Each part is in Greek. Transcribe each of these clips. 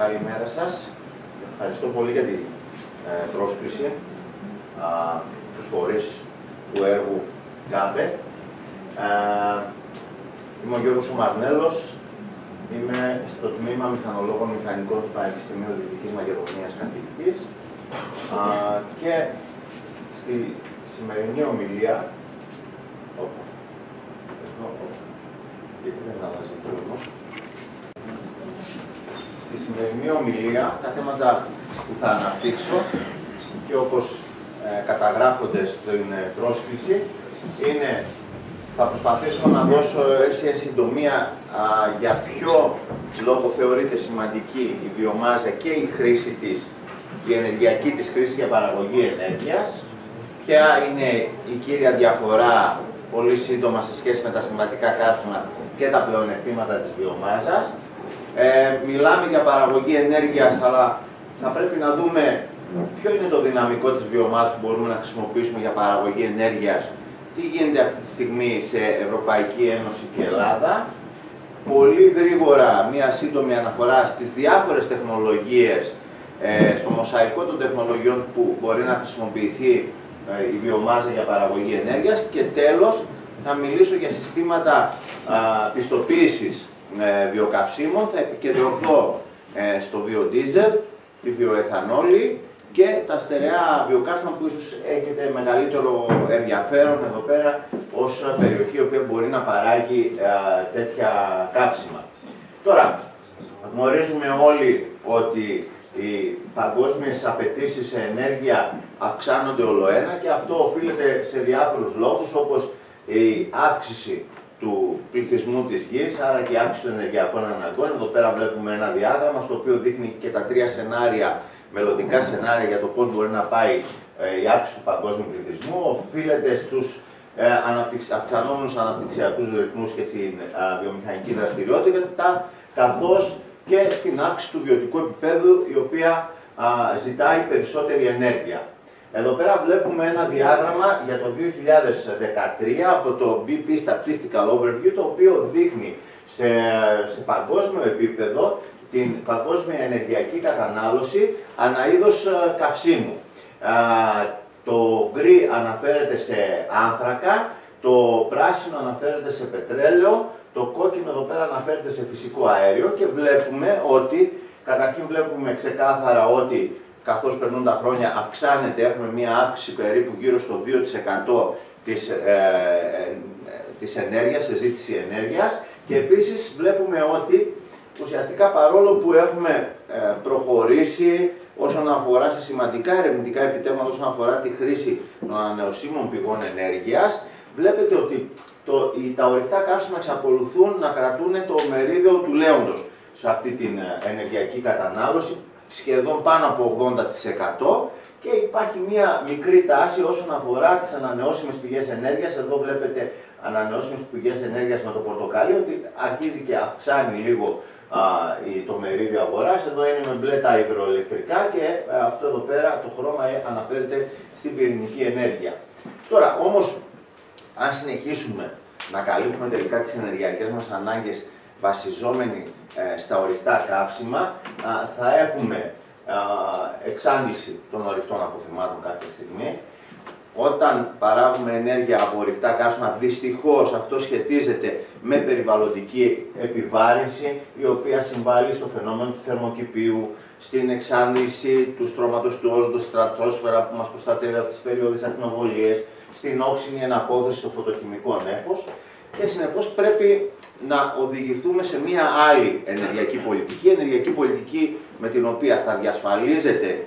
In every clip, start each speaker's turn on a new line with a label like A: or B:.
A: Καλημέρα σας. Ευχαριστώ πολύ για την πρόσκληση τους φορείς του έργου ΓΑΜΠΕ. Είμαι ο Γιώργος Μαρνέλος. Είμαι στο τμήμα Μηχανολόγων Μηχανικών του Πανεπιστημίου Δυτικής Μακεδονίας καθηγητής και στη σημερινή ομιλία. Γιατί δεν αλλάζει εκεί όμως. Στη σημερινή ομιλία, τα θέματα που θα αναπτύξω και όπως καταγράφονται στην πρόσκληση είναι, θα προσπαθήσω να δώσω έτσι εν συντομία για ποιο λόγο θεωρείται σημαντική η βιομάζα και η χρήση της, η ενεργειακή της χρήση για παραγωγή ενέργειας, ποια είναι η κύρια διαφορά πολύ σύντομα σε σχέση με τα συμβατικά καύσιμα και τα πλεονεκτήματα της βιομάζας. Μιλάμε για παραγωγή ενέργειας, αλλά θα πρέπει να δούμε ποιο είναι το δυναμικό της βιομάζας που μπορούμε να χρησιμοποιήσουμε για παραγωγή ενέργειας, τι γίνεται αυτή τη στιγμή σε Ευρωπαϊκή Ένωση και Ελλάδα. Πολύ γρήγορα μία σύντομη αναφορά στις διάφορες τεχνολογίες, στο μοσαϊκό των τεχνολογιών που μπορεί να χρησιμοποιηθεί η βιομάζα για παραγωγή ενέργειας και τέλος θα μιλήσω για συστήματα πιστοποίησης βιοκαυσίμων, θα επικεντρωθώ στο βιοδίζελ, τη βιοεθανόλη και τα στερεά βιοκαύσιμα που ίσως έχετε μεγαλύτερο ενδιαφέρον εδώ πέρα ως περιοχή η οποία μπορεί να παράγει τέτοια καύσιμα. Τώρα, γνωρίζουμε όλοι ότι οι παγκόσμιες απαιτήσεις σε ενέργεια αυξάνονται ολοένα και αυτό οφείλεται σε διάφορους λόγους, όπως η αύξηση του πληθυσμού της γης, άρα και η αύξηση των ενεργειακών αναγκών. Εδώ πέρα βλέπουμε ένα διάγραμμα στο οποίο δείχνει και τα τρία σενάρια, μελλοντικά σενάρια για το πώς μπορεί να πάει η αύξηση του παγκόσμιου πληθυσμού. Οφείλεται στους αυξανόμενους αναπτυξιακούς ρυθμούς και στην βιομηχανική δραστηριότητα, καθώς και στην αύξηση του βιωτικού επίπεδου, η οποία ζητάει περισσότερη ενέργεια. Εδώ πέρα βλέπουμε ένα διάγραμμα για το 2013 από το BP Statistical Overview, το οποίο δείχνει σε παγκόσμιο επίπεδο την παγκόσμια ενεργειακή κατανάλωση ανά είδος καυσίμου. Το γκρι αναφέρεται σε άνθρακα, το πράσινο αναφέρεται σε πετρέλαιο, το κόκκινο εδώ πέρα αναφέρεται σε φυσικό αέριο και βλέπουμε ότι, καταρχήν βλέπουμε ξεκάθαρα ότι καθώς περνούν τα χρόνια αυξάνεται, έχουμε μία αύξηση περίπου γύρω στο 2% της ενέργειας, σε ζήτηση ενέργειας και επίσης βλέπουμε ότι ουσιαστικά παρόλο που έχουμε προχωρήσει όσον αφορά σε σημαντικά ερευνητικά επιτεύγματα όσον αφορά τη χρήση των ανανεωσίμων πηγών ενέργειας, βλέπετε ότι τα ορυκτά καύσιμα εξακολουθούν να κρατούν το μερίδιο του λέοντος σε αυτή την ενεργειακή κατανάλωση, σχεδόν πάνω από 80% και υπάρχει μία μικρή τάση όσον αφορά τις ανανεώσιμες πηγές ενέργειας. Εδώ βλέπετε ανανεώσιμες πηγές ενέργειας με το πορτοκαλί, ότι αρχίζει και αυξάνει λίγο το μερίδιο αγοράς. Εδώ είναι με μπλε τα υδροελεκτρικά και αυτό εδώ πέρα το χρώμα αναφέρεται στην πυρηνική ενέργεια. Τώρα όμως, αν συνεχίσουμε να καλύπτουμε τελικά τις ενεργειακές μας ανάγκες βασιζόμενοι στα ορυκτά καύσιμα, θα έχουμε εξάντληση των ορυκτών αποθεμάτων κάποια στιγμή. Όταν παράγουμε ενέργεια από ορυκτά καύσιμα, δυστυχώς αυτό σχετίζεται με περιβαλλοντική επιβάρυνση, η οποία συμβάλλει στο φαινόμενο του θερμοκηπίου, στην εξάντληση του στρώματος του όζοντος, στρατόσφαιρα που μας προστατεύει από τις περιόδους ακτινοβολίες, στην όξινη εναπόθεση στο φωτοχημικό νέφος και συνεπώς πρέπει να οδηγηθούμε σε μία άλλη ενεργειακή πολιτική με την οποία θα διασφαλίζεται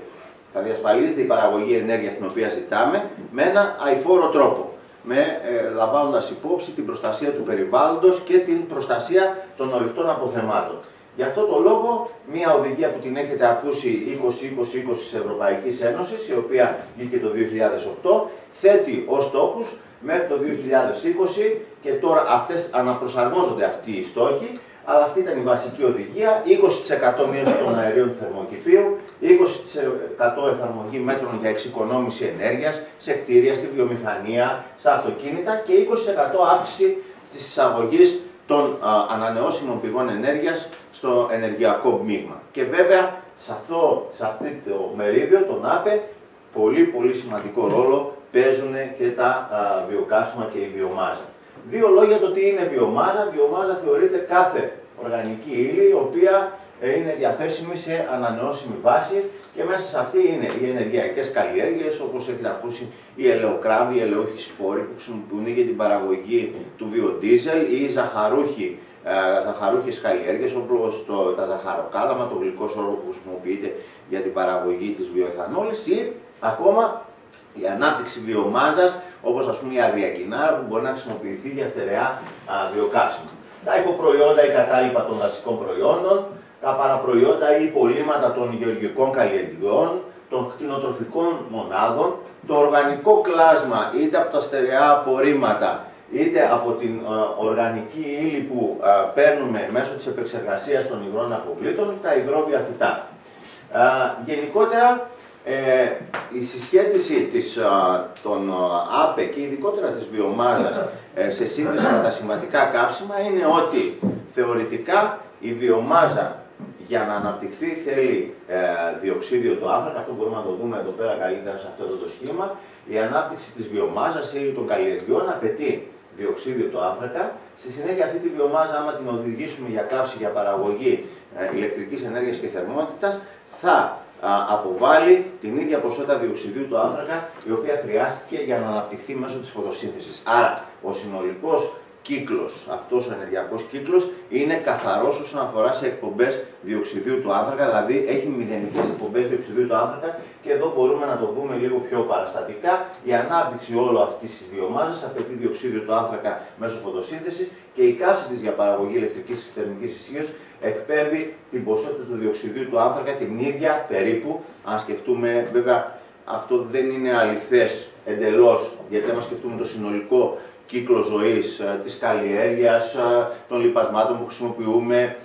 A: η παραγωγή ενέργειας την οποία ζητάμε με ένα αειφόρο τρόπο, λαμβάνοντας υπόψη την προστασία του περιβάλλοντος και την προστασία των ορυκτών αποθεμάτων. Γι' αυτό το λόγο, μία οδηγία που την έχετε ακούσει 20-20-20 της Ευρωπαϊκής Ένωσης, η οποία βγήκε το 2008, θέτει ως στόχους μέχρι το 2020 και τώρα αναπροσαρμόζονται αυτοί οι στόχοι, αλλά αυτή ήταν η βασική οδηγία, 20% μείωση των αερίων του θερμοκηπίου, 20% εφαρμογή μέτρων για εξοικονόμηση ενέργειας σε κτίρια, στη βιομηχανία, στα αυτοκίνητα και 20% αύξηση της εισαγωγής των ανανεώσιμων πηγών ενέργειας στο ενεργειακό μείγμα. Και βέβαια σε αυτό το μερίδιο, τον ΑΠΕ, πολύ σημαντικό ρόλο παίζουν και τα βιοκαύσιμα και η βιομάζα. Δύο λόγια το τι είναι βιομάζα. Βιομάζα θεωρείται κάθε οργανική ύλη η οποία είναι διαθέσιμη σε ανανεώσιμη βάση και μέσα σε αυτή είναι οι ενεργειακές καλλιέργειες, όπως έχετε ακούσει οι ελαιοκράβοι, οι ελαιούχοι σπόροι που χρησιμοποιούν για την παραγωγή του βιοντίζελ ή οι ζαχαρούχες καλλιέργειες όπως τα ζαχαροκάλαμα, το γλυκό σώρο που χρησιμοποιείται για την παραγωγή της βιοεθανόλης ή ακόμα η ανάπτυξη βιομάζας όπως ας πούμε η αγριακινάρα που μπορεί να χρησιμοποιηθεί για στερεά βιοκαύσιμα. Τα υποπροϊόντα ή κατάλοιπα των δασικών προϊόντων, τα παραπροϊόντα ή υπολείμματα των γεωργικών καλλιεργειών, των κτηνοτροφικών μονάδων, το οργανικό κλάσμα είτε από τα στερεά απορρίμματα είτε από την οργανική ύλη που παίρνουμε μέσω της επεξεργασίας των υγρών αποβλήτων, τα υγρόβια φυτά. Γενικότερα, η συσχέτιση των ΑΠΕ και ειδικότερα της βιομάζας σε σύγκριση με τα συμβατικά καύσιμα είναι ότι θεωρητικά η βιομάζα για να αναπτυχθεί θέλει διοξίδιο του άνθρακα, αυτό μπορούμε να το δούμε εδώ πέρα καλύτερα σε αυτό το σχήμα. Η ανάπτυξη της βιομάζας ή των καλλιεργειών απαιτεί διοξίδιο του άνθρακα. Στη συνέχεια αυτή τη βιομάζα, άμα την οδηγήσουμε για καύση, για παραγωγή ηλεκτρικής ενέργειας και θερμότητας, θα αποβάλει την ίδια ποσότητα διοξιδίου του άνθρακα η οποία χρειάστηκε για να αναπτυχθεί μέσω της φωτοσύνθεσης. Άρα, ο συνολικός κύκλος, αυτός ο ενεργειακός κύκλος, είναι καθαρός όσον αφορά σε εκπομπές διοξιδίου του άνθρακα, δηλαδή έχει μηδενικές εκπομπές διοξιδίου του άνθρακα και εδώ μπορούμε να το δούμε λίγο πιο παραστατικά. Η ανάπτυξη όλο αυτής της βιομάζας απαιτεί διοξίδιο του άνθρακα μέσω φωτοσύνθεση και η καύση της για παραγωγή ηλεκτρικής θερμικής ισχύως εκπέμπει την ποσότητα του διοξιδίου του άνθρακα την ίδια περίπου. Αν σκεφτούμε, βέβαια αυτό δεν είναι αληθές εντελώς, γιατί αν σκεφτούμε το συνολικό κύκλο ζωής της καλλιέργειας, των λιπασμάτων που χρησιμοποιούμε,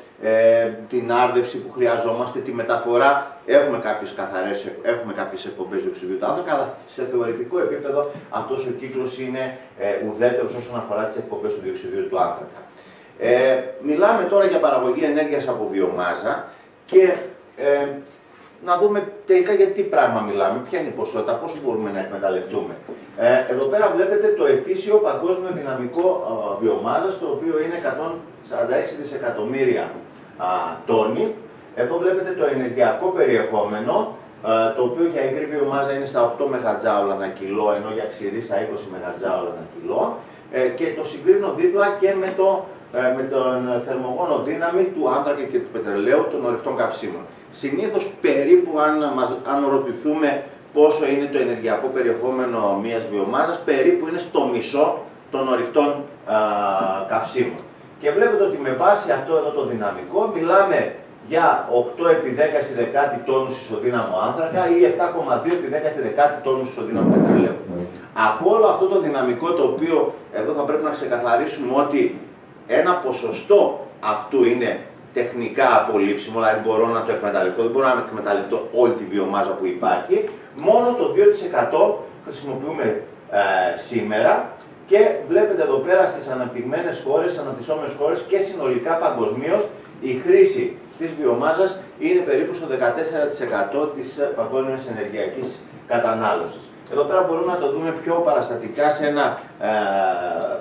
A: την άρδευση που χρειαζόμαστε, τη μεταφορά, έχουμε κάποιες εκπομπές διοξιδίου του άνθρακα, αλλά σε θεωρητικό επίπεδο αυτός ο κύκλος είναι ουδέτερος όσον αφορά τις εκπομπές του διοξιδίου του άνθρακα. Μιλάμε τώρα για παραγωγή ενέργειας από βιομάζα και να δούμε τελικά για τι πράγμα μιλάμε, ποια είναι η ποσότητα, πόσο μπορούμε να εκμεταλλευτούμε. Εδώ πέρα βλέπετε το ετήσιο παγκόσμιο δυναμικό βιομάζας, το οποίο είναι 146 δισεκατομμύρια τόνοι. Εδώ βλέπετε το ενεργειακό περιεχόμενο, το οποίο για υγρή βιομάζα είναι στα 8 ΜJ ανά κιλό, ενώ για ξηρή στα 20 ΜJ ανά κιλό. Και το συγκρίνω δίπλα και με τον θερμογόνο δύναμη του άνθρακα και του πετρελαίου των ορυκτών καυσίμων. Συνήθως περίπου, αν ρωτηθούμε πόσο είναι το ενεργειακό περιεχόμενο μιας βιομάζας, περίπου είναι στο μισό των ορυκτών καυσίμων. Και βλέπετε ότι με βάση αυτό εδώ το δυναμικό μιλάμε για 8 επί 10 στη δεκάτη τόνους ισοδύναμο άνθρακα ή 7,2 επί 10 στη δεκάτη τόνους ισοδύναμο πετρελαίου. Από όλο αυτό το δυναμικό, το οποίο εδώ θα πρέπει να ξεκαθαρίσουμε ότι ένα ποσοστό αυτού είναι τεχνικά απολύψιμο, δηλαδή μπορώ να το εκμεταλλευτώ, δεν μπορώ να εκμεταλλευτώ όλη τη βιομάζα που υπάρχει, μόνο το 2% χρησιμοποιούμε σήμερα και βλέπετε εδώ πέρα στις αναπτυγμένες χώρες, στις αναπτυσσόμενες χώρες και συνολικά παγκοσμίως η χρήση της βιομάζας είναι περίπου στο 14% της παγκόσμιας ενεργειακής κατανάλωσης. Εδώ πέρα μπορούμε να το δούμε πιο παραστατικά σε ένα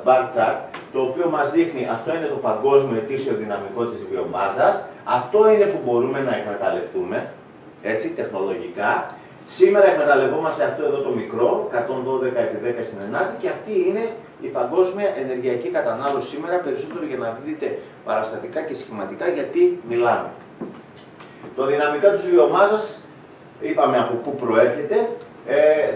A: bar chart, το οποίο μας δείχνει, αυτό είναι το παγκόσμιο ετήσιο δυναμικό της βιομάζας, αυτό είναι που μπορούμε να εκμεταλλευτούμε, έτσι, τεχνολογικά. Σήμερα εκμεταλλευόμαστε αυτό εδώ το μικρό, 112 επί 10 στην ενάτη, και αυτή είναι η παγκόσμια ενεργειακή κατανάλωση σήμερα, περισσότερο για να δείτε παραστατικά και σχηματικά γιατί μιλάμε. Το δυναμικό της βιομάζας, είπαμε από πού προέρχεται.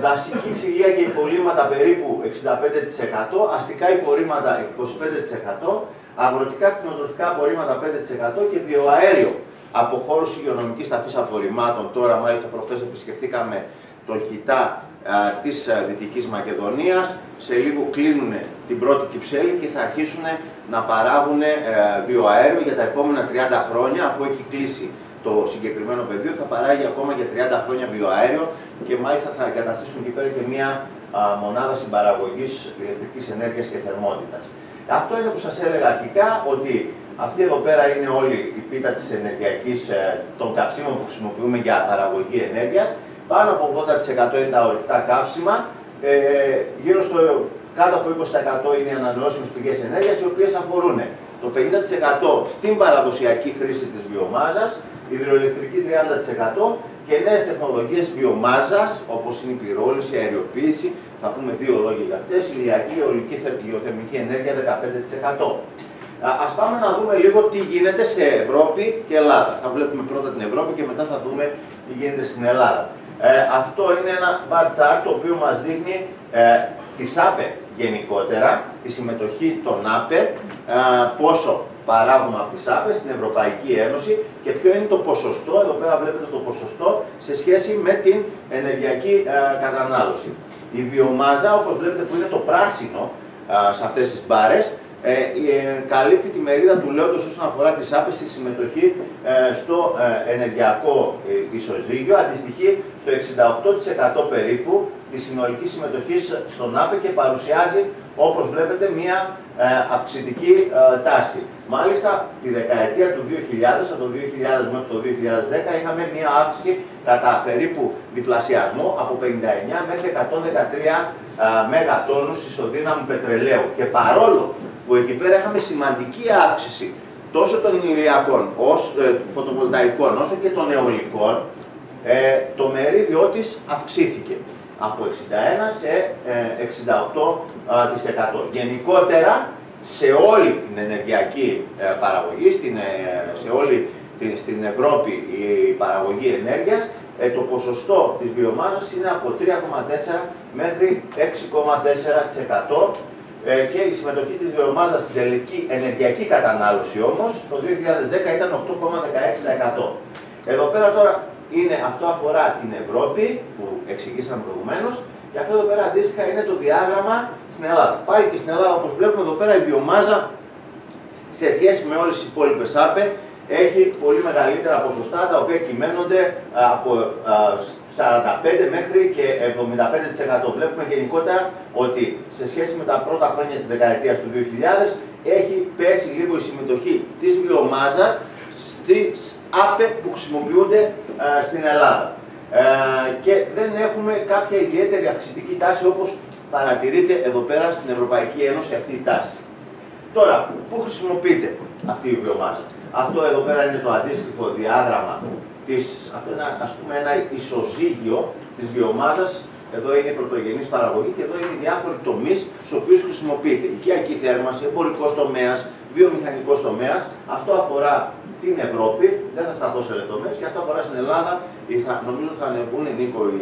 A: Δασική ξυλία και υπολείμματα περίπου 65%, αστικά υπορρίμματα 25%, αγροτικά κτηνοτροφικά απορρίμματα 5% και βιοαέριο από χώρους υγειονομικής ταφής απορριμμάτων. Τώρα μάλιστα προχθές επισκεφθήκαμε το χιτά της Δυτικής Μακεδονίας, σε λίγο κλείνουν την πρώτη Κυψέλη και θα αρχίσουν να παράγουν βιοαέριο για τα επόμενα 30 χρόνια, αφού έχει κλείσει το συγκεκριμένο πεδίο, θα παράγει ακόμα για 30 χρόνια βιοαέριο και μάλιστα θα εγκαταστήσουν εκεί πέρα και μια μονάδα συμπαραγωγής ηλεκτρικής ενέργειας και θερμότητας. Αυτό είναι που σας έλεγα αρχικά, ότι αυτή εδώ πέρα είναι όλη η πίτα της ενεργειακής, των καυσίμων που χρησιμοποιούμε για παραγωγή ενέργειας. Πάνω από 80% είναι τα ορυκτά καύσιμα, κάτω από 20% είναι οι ανανεώσιμες πηγές ενέργειας, οι οποίες αφορούν το 50% στην παραδοσιακή χρήση της βιομάζας, υδροηλεκτρική 30% και νέες τεχνολογίες βιομάζας, όπως είναι η πυρόληση, η αεριοποίηση, θα πούμε δύο λόγια για αυτές, η ηλιακή, αιωλική, γεωθερμική ενέργεια 15%. Ας πάμε να δούμε λίγο τι γίνεται σε Ευρώπη και Ελλάδα. Θα βλέπουμε πρώτα την Ευρώπη και μετά θα δούμε τι γίνεται στην Ελλάδα. Αυτό είναι ένα bar chart το οποίο μας δείχνει τις ΑΠΕ γενικότερα, τη συμμετοχή των ΑΠΕ, πόσο παράγουμε από τις ΑΠΕ στην Ευρωπαϊκή Ένωση και ποιο είναι το ποσοστό, εδώ πέρα βλέπετε το ποσοστό, σε σχέση με την ενεργειακή κατανάλωση. Η βιομάζα, όπως βλέπετε που είναι το πράσινο σε αυτές τις μπάρες, καλύπτει τη μερίδα του λέοντος όσον αφορά τις ΑΠΕ στη συμμετοχή στο ενεργειακό ισοζύγιο, αντιστοιχεί στο 68% περίπου της συνολικής συμμετοχής στον ΑΠΕ και παρουσιάζει, όπως βλέπετε, μία αυξητική τάση. Μάλιστα, τη δεκαετία του 2000, από το 2000 μέχρι το 2010, είχαμε μία αύξηση κατά περίπου διπλασιασμό από 59 μέχρι 113 μεγατόνους ισοδύναμου πετρελαίου. Και παρόλο που εκεί πέρα είχαμε σημαντική αύξηση τόσο των ηλιακών, φωτοβολταϊκών, όσο και των αιωλικών, το μερίδιό της αυξήθηκε από 61 σε 68%. Γενικότερα, σε όλη την ενεργειακή παραγωγή, σε όλη στην Ευρώπη η παραγωγή ενέργειας, το ποσοστό της βιομάζας είναι από 3,4 μέχρι 6,4%. Και η συμμετοχή της βιομάζας στην τελική ενεργειακή κατανάλωση όμως το 2010 ήταν 8,16%. Εδώ πέρα τώρα αυτό αφορά την Ευρώπη που εξηγήσαμε προηγουμένως και αυτό εδώ πέρα αντίστοιχα είναι το διάγραμμα στην Ελλάδα. Πάλι και στην Ελλάδα, όπως βλέπουμε εδώ πέρα, η βιομάζα σε σχέση με όλες τις υπόλοιπες ΑΠΕ έχει πολύ μεγαλύτερα ποσοστά, τα οποία κυμαίνονται από 45 μέχρι και 75%. Βλέπουμε γενικότερα ότι σε σχέση με τα πρώτα χρόνια της δεκαετίας του 2000 έχει πέσει λίγο η συμμετοχή της βιομάζας στις ΑΠΕ που χρησιμοποιούνται στην Ελλάδα. Και δεν έχουμε κάποια ιδιαίτερη αυξητική τάση όπως παρατηρείται εδώ πέρα στην Ευρωπαϊκή Ένωση αυτή η τάση. Τώρα, πού χρησιμοποιείται αυτή η βιομάζα? Αυτό εδώ πέρα είναι το αντίστοιχο διάγραμμα αυτό είναι, ας πούμε, ένα ισοζύγιο της βιομάζας. Εδώ είναι η πρωτογενής παραγωγή και εδώ είναι οι διάφοροι τομείς στους οποίους χρησιμοποιείται. Οικιακή θέρμανση, εμπορικός τομέας, βιομηχανικός τομέας. Αυτό αφορά την Ευρώπη, δεν θα σταθώ σε λεπτομέρειες, και αυτό αφορά στην Ελλάδα. Νομίζω θα ανεβούν, Νίκο, οι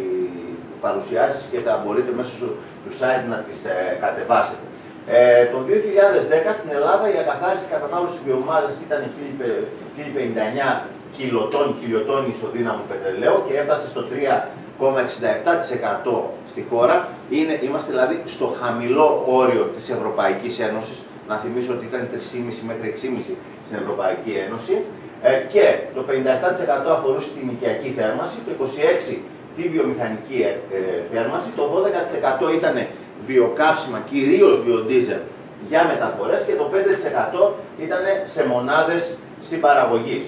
A: παρουσιάσεις και θα μπορείτε μέσω του site να τις κατεβάσετε. Το 2010 στην Ελλάδα η ακαθάριστη κατανάλωση βιομάζας ήταν 1059 χιλιοτόνοι ισοδύναμου πετρελαίου και έφτασε στο 3,67% στη χώρα. Είμαστε δηλαδή στο χαμηλό όριο της Ευρωπαϊκής Ένωσης. Να θυμίσω ότι ήταν 3,5 μέχρι 6,5 στην Ευρωπαϊκή Ένωση. Και το 57% αφορούσε την οικιακή θέρμανση, το 26% τη βιομηχανική θέρμανση, το 12% ήταν βιοκαύσιμα, κυρίως βιοντίζελ για μεταφορές και το 5% ήταν σε μονάδες συμπαραγωγής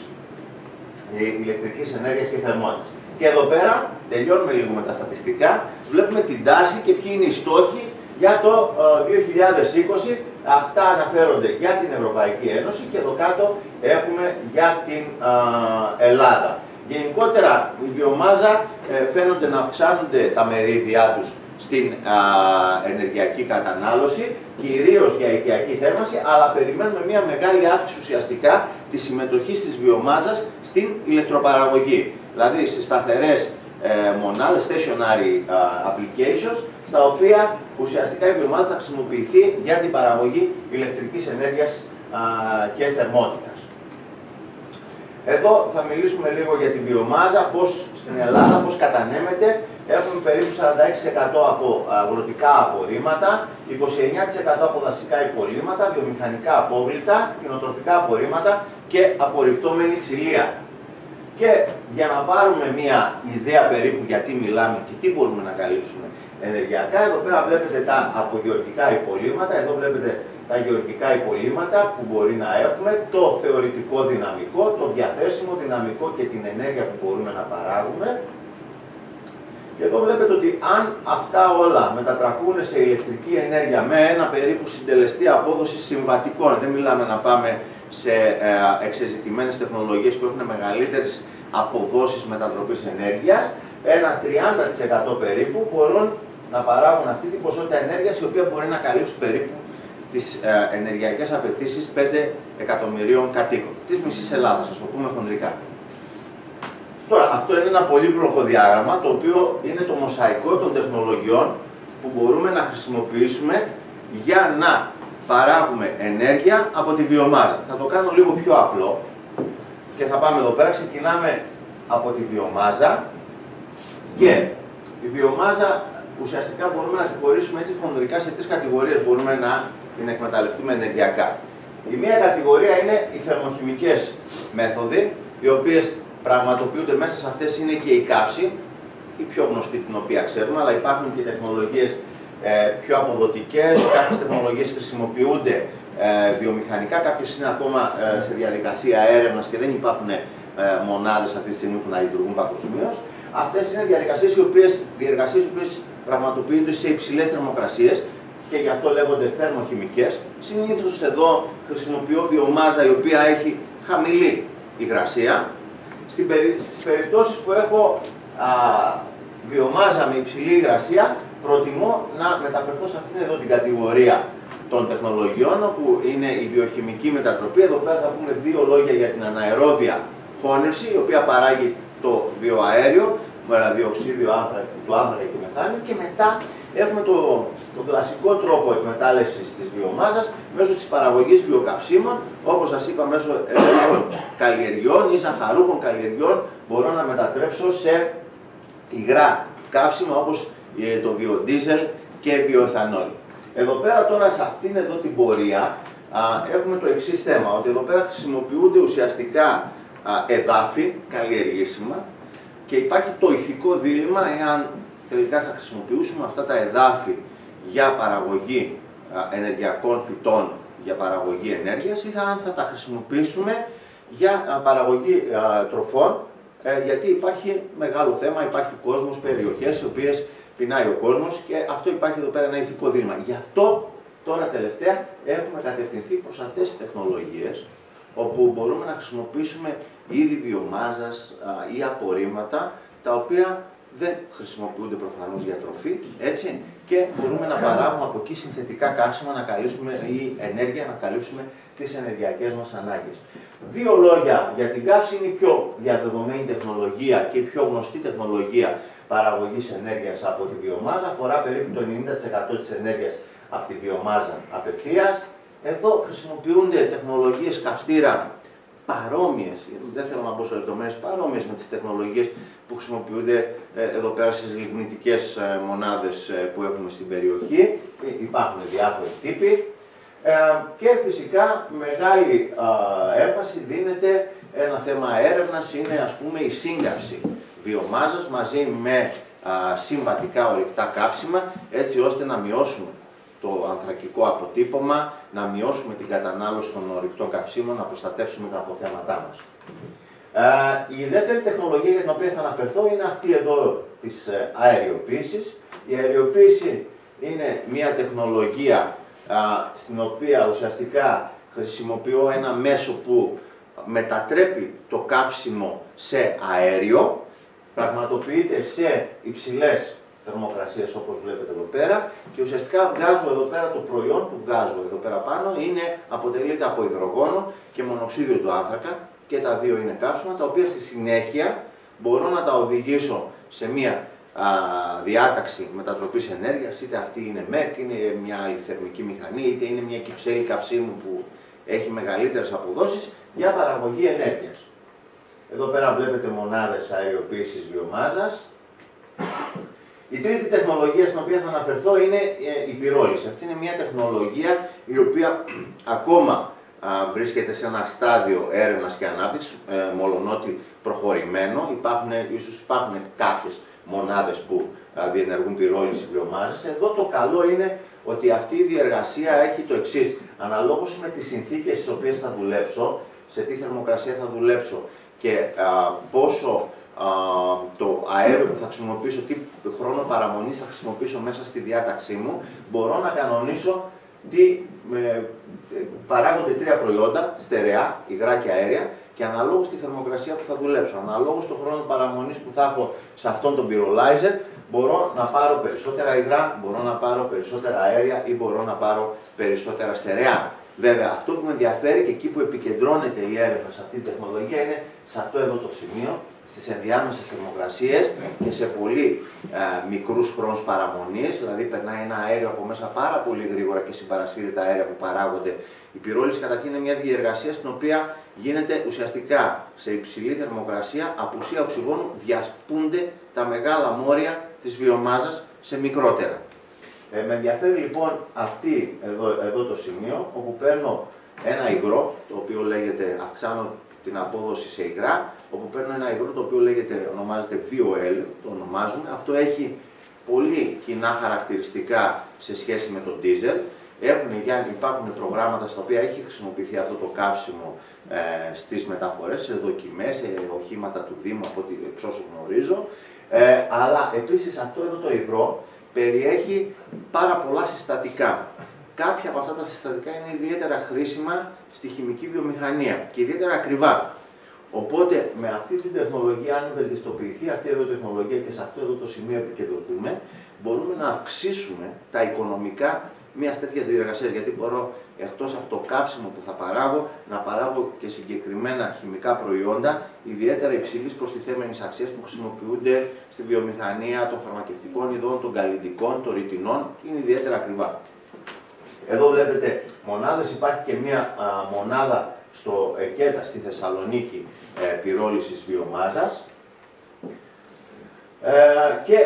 A: ηλεκτρικής ενέργειας και θερμότητας. Και εδώ πέρα, τελειώνουμε λίγο με τα στατιστικά, βλέπουμε την τάση και ποιοι είναι οι στόχοι για το 2020. Αυτά αναφέρονται για την Ευρωπαϊκή Ένωση και εδώ κάτω έχουμε για την Ελλάδα. Γενικότερα η βιομάζα φαίνονται να αυξάνονται τα μερίδια τους στην ενεργειακή κατανάλωση, κυρίως για οικιακή θέρμανση, αλλά περιμένουμε μια μεγάλη αύξηση ουσιαστικά της συμμετοχής της βιομάζας στην ηλεκτροπαραγωγή. Δηλαδή σε σταθερές μονάδες, stationary applications, στα οποία ουσιαστικά η βιομάζα θα χρησιμοποιηθεί για την παραγωγή ηλεκτρικής ενέργειας και θερμότητας. Εδώ θα μιλήσουμε λίγο για τη βιομάζα, πώς στην Ελλάδα, πώς κατανέμεται. Έχουμε περίπου 46% από αγροτικά απορρίμματα, 29% από δασικά υπολείμματα, βιομηχανικά απόβλητα, κτηνοτροφικά απορρίμματα και απορριπτόμενη ξυλία. Και για να πάρουμε μια ιδέα περίπου γιατί μιλάμε και τι μπορούμε να καλύψουμε ενεργειακά, εδώ πέρα βλέπετε τα απογεωργικά υπολείμματα, εδώ βλέπετε τα γεωργικά υπολείμματα που μπορεί να έχουμε, το θεωρητικό δυναμικό, το διαθέσιμο δυναμικό και την ενέργεια που μπορούμε να παράγουμε. Και εδώ βλέπετε ότι αν αυτά όλα μετατραπούν σε ηλεκτρική ενέργεια με ένα περίπου συντελεστή απόδοση συμβατικών, δεν μιλάμε να πάμε σε εξεζητημένες τεχνολογίες που έχουν μεγαλύτερες αποδόσεις μετατροπής ενέργειας, ένα 30% περίπου μπορούν να παράγουν αυτή την ποσότητα ενέργειας, η οποία μπορεί να καλύψει περίπου τις ενεργειακές απαιτήσεις 5 εκατομμυρίων κατοίκων της μισής Ελλάδας, ας το πούμε χονδρικά. Τώρα, αυτό είναι ένα πολύπλοκο διάγραμμα, το οποίο είναι το μοσαϊκό των τεχνολογιών που μπορούμε να χρησιμοποιήσουμε για να παράγουμε ενέργεια από τη βιομάζα. Θα το κάνω λίγο πιο απλό και θα πάμε εδώ πέρα. Ξεκινάμε από τη βιομάζα και η βιομάζα ουσιαστικά μπορούμε να την χωρίσουμε έτσι χονδρικά σε 3 κατηγορίες, μπορούμε να την εκμεταλλευτούμε ενεργειακά. Η μία κατηγορία είναι οι θερμοχημικές μέθοδοι, οι οποίες πραγματοποιούνται μέσα σε αυτές είναι και η καύση, η πιο γνωστή την οποία ξέρουμε, αλλά υπάρχουν και τεχνολογίες πιο αποδοτικές, κάποιες τεχνολογίες χρησιμοποιούνται βιομηχανικά, κάποιες είναι ακόμα σε διαδικασία έρευνας και δεν υπάρχουν μονάδες αυτή τη στιγμή που να λειτουργούν παγκοσμίως. Αυτές είναι διαδικασίες οι οποίες πραγματοποιούνται σε υψηλές θερμοκρασίες και γι' αυτό λέγονται θερμοχημικές. Συνήθως εδώ χρησιμοποιώ βιομάζα η οποία έχει χαμηλή υγρασία. Στις περιπτώσεις που έχω βιομάζα με υψηλή υγρασία, προτιμώ να μεταφερθώ σε αυτήν εδώ την κατηγορία των τεχνολογιών, όπου είναι η βιοχημική μετατροπή. Εδώ πέρα θα πούμε 2 λόγια για την αναερόβια χώνευση, η οποία παράγει το βιοαέριο, με διοξείδιο του άνθρακα και μεθάνιο, και μετά έχουμε τον κλασικό τρόπο εκμετάλλευσης της βιομάζας μέσω της παραγωγής βιοκαυσίμων, όπως σας είπα, μέσω καλλιεργιών ή ζαχαρούχων καλλιεργιών μπορώ να μετατρέψω σε υγρά καύσιμα όπως το βιοντίζελ και βιοεθανόλ. Εδώ πέρα τώρα σε αυτήν εδώ την πορεία έχουμε το εξής θέμα, ότι εδώ πέρα χρησιμοποιούνται ουσιαστικά εδάφη καλλιεργήσιμα και υπάρχει το ηθικό δίλημμα εάν τελικά θα χρησιμοποιήσουμε αυτά τα εδάφη για παραγωγή ενεργειακών φυτών, για παραγωγή ενέργειας, ή αν θα τα χρησιμοποιήσουμε για παραγωγή τροφών, γιατί υπάρχει μεγάλο θέμα, υπάρχει κόσμος, περιοχές, οι οποίες πεινάει ο κόσμος και αυτό υπάρχει εδώ πέρα ένα ηθικό δίλημμα. Γι' αυτό τώρα τελευταία έχουμε κατευθυνθεί προς αυτές τις τεχνολογίες, όπου μπορούμε να χρησιμοποιήσουμε είδη βιομάζας ή απορρίμματα, τα οποία δεν χρησιμοποιούνται προφανώς για τροφή, έτσι, και μπορούμε να παράγουμε από εκεί συνθετικά καύσιμα να καλύψουμε ή ενέργεια να καλύψουμε τις ενεργειακές μας ανάγκες. 2 λόγια για την καύση. Είναι η πιο διαδεδομένη τεχνολογία και η πιο γνωστή τεχνολογία παραγωγής ενέργειας από τη βιομάζα. Αφορά περίπου το 90% της ενέργειας από τη βιομάζα απευθείας. Εδώ χρησιμοποιούνται τεχνολογίες καυστήρα παρόμοιες, δεν θέλω να μπω σε λεπτομέρειες, παρόμοιες με τις τεχνολογίες που χρησιμοποιούνται εδώ πέρα στις λιγνητικές μονάδες που έχουμε στην περιοχή. Υπάρχουν διάφοροι τύποι και φυσικά μεγάλη έμφαση δίνεται, ένα θέμα έρευνας είναι, ας πούμε, η σύγκαυση βιομάζας μαζί με συμβατικά ορυκτά καύσιμα, έτσι ώστε να μειώσουμε το ανθρακικό αποτύπωμα, να μειώσουμε την κατανάλωση των ορυκτών καυσίμων, να προστατεύσουμε τα αποθέματά μας. Η δεύτερη τεχνολογία για την οποία θα αναφερθώ είναι αυτή εδώ της αεριοποίησης. Η αεριοποίηση είναι μια τεχνολογία στην οποία ουσιαστικά χρησιμοποιώ ένα μέσο που μετατρέπει το καύσιμο σε αέριο, πραγματοποιείται σε υψηλές θερμοκρασίες όπως βλέπετε εδώ πέρα και ουσιαστικά βγάζω εδώ πέρα το προϊόν που βγάζω εδώ πέρα πάνω αποτελείται από υδρογόνο και μονοξίδιο του άνθρακα και τα δύο είναι καύσιμα τα οποία στη συνέχεια μπορώ να τα οδηγήσω σε μια διάταξη μετατροπής ενέργειας, είτε αυτή είναι ΜΕΚ, είναι μια άλλη θερμική μηχανή, είτε είναι μια κυψέλη καυσίμου που έχει μεγαλύτερες αποδόσεις για παραγωγή ενέργειας. Εδώ πέρα βλέπετε μονάδες αεριοποίησης βιομάζας. Η τρίτη τεχνολογία στην οποία θα αναφερθώ είναι η πυρόληση. Αυτή είναι μια τεχνολογία η οποία ακόμα βρίσκεται σε ένα στάδιο έρευνας και ανάπτυξης, μολονότι προχωρημένο. Ίσως υπάρχουν κάποιες μονάδες που διενεργούν πυρόληση βιομάζας. Εδώ το καλό είναι ότι αυτή η διεργασία έχει το εξής. Αναλόγως με τις συνθήκες στις οποίες θα δουλέψω, σε τι θερμοκρασία θα δουλέψω και πόσο το αέριο που θα χρησιμοποιήσω, τι χρόνο παραμονής θα χρησιμοποιήσω μέσα στη διάταξή μου, μπορώ να κανονίσω τι παράγονται τρία προϊόντα, στερεά, υγρά και αέρια, και αναλόγως τη θερμοκρασία που θα δουλέψω, αναλόγως το χρόνο παραμονής που θα έχω σε αυτόν τον pyrolyzer, μπορώ να πάρω περισσότερα υγρά, μπορώ να πάρω περισσότερα αέρια ή μπορώ να πάρω περισσότερα στερεά. Βέβαια, αυτό που με ενδιαφέρει και εκεί που επικεντρώνεται η έρευνα σε αυτή τη τεχνολογία είναι σε αυτό εδώ το σημείο, στις ενδιάμεσες θερμοκρασίες και σε πολύ μικρούς χρόνους παραμονής, δηλαδή περνάει ένα αέριο από μέσα πάρα πολύ γρήγορα και συμπαρασύρει τα αέρια που παράγονται. Η πυρόληση καταρχήν είναι μια διεργασία στην οποία γίνεται ουσιαστικά σε υψηλή θερμοκρασία, απουσία οξυγόνου, διασπούνται τα μεγάλα μόρια της βιομάζας σε μικρότερα. Με ενδιαφέρει λοιπόν εδώ το σημείο, όπου παίρνω ένα υγρό, το οποίο λέγεται, αυξάνω την απόδοση σε υγρά, όπου παίρνω ένα υγρό το οποίο ονομάζεται VOL, το ονομάζουμε. Αυτό έχει πολύ κοινά χαρακτηριστικά σε σχέση με το diesel. Υπάρχουν προγράμματα στα οποία έχει χρησιμοποιηθεί αυτό το καύσιμο στις μεταφορές, σε δοκιμές, σε οχήματα του Δήμου, από ό,τι εξ όσου γνωρίζω. Αλλά επίσης αυτό εδώ το υγρό περιέχει πάρα πολλά συστατικά. Κάποια από αυτά τα συστατικά είναι ιδιαίτερα χρήσιμα στη χημική βιομηχανία και ιδιαίτερα ακριβά. Οπότε με αυτή την τεχνολογία, αν βελτιστοποιηθεί αυτή εδώ η τεχνολογία και σε αυτό εδώ το σημείο επικεντρωθούμε, μπορούμε να αυξήσουμε τα οικονομικά μιας τέτοιας διεργασίας. Γιατί μπορώ εκτός από το καύσιμο που θα παράγω, να παράγω και συγκεκριμένα χημικά προϊόντα ιδιαίτερα υψηλής προστιθέμενης αξίας που χρησιμοποιούνται στη βιομηχανία των φαρμακευτικών ειδών, των καλλυντικών, των ρητινών και είναι ιδιαίτερα ακριβά. Εδώ βλέπετε μονάδες, υπάρχει και μία μονάδα στο ΕΚΕΤΑ στη Θεσσαλονίκη πυρόλησης βιομάζας. Και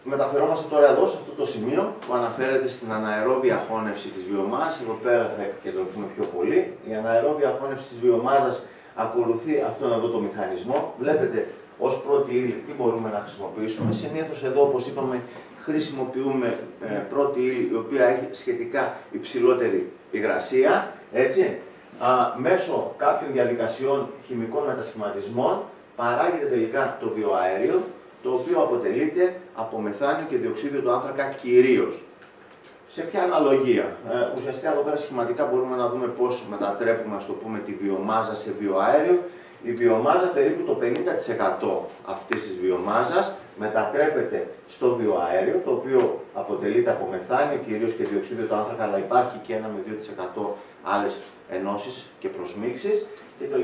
A: μεταφερόμαστε τώρα εδώ σε αυτό το σημείο που αναφέρεται στην αναερόβια χώνευση της βιομάζας. Εδώ πέρα θα επικεντρωθούμε πιο πολύ. Η αναερόβια χώνευση της βιομάζας ακολουθεί αυτόν εδώ το μηχανισμό. Βλέπετε ως πρώτη ύλη τι μπορούμε να χρησιμοποιήσουμε. Συνήθως εδώ, όπως είπαμε, χρησιμοποιούμε πρώτη ύλη η οποία έχει σχετικά υψηλότερη υγρασία, έτσι. Μέσω κάποιων διαδικασιών χημικών μετασχηματισμών παράγεται τελικά το βιοαέριο, το οποίο αποτελείται από μεθάνιο και διοξείδιο του άνθρακα κυρίως. Σε ποια αναλογία? Ουσιαστικά εδώ πέρα σχηματικά μπορούμε να δούμε πώς μετατρέπουμε, ας το πούμε, τη βιομάζα σε βιοαέριο. Η βιομάζα, περίπου το 50% αυτής της βιομάζας μετατρέπεται στο βιοαέριο, το οποίο αποτελείται από μεθάνιο κυρίως και διοξείδιο του άνθρακα, αλλά υπάρχει και 1 με 2% άλλες ενώσεις και προσμίξεις, και το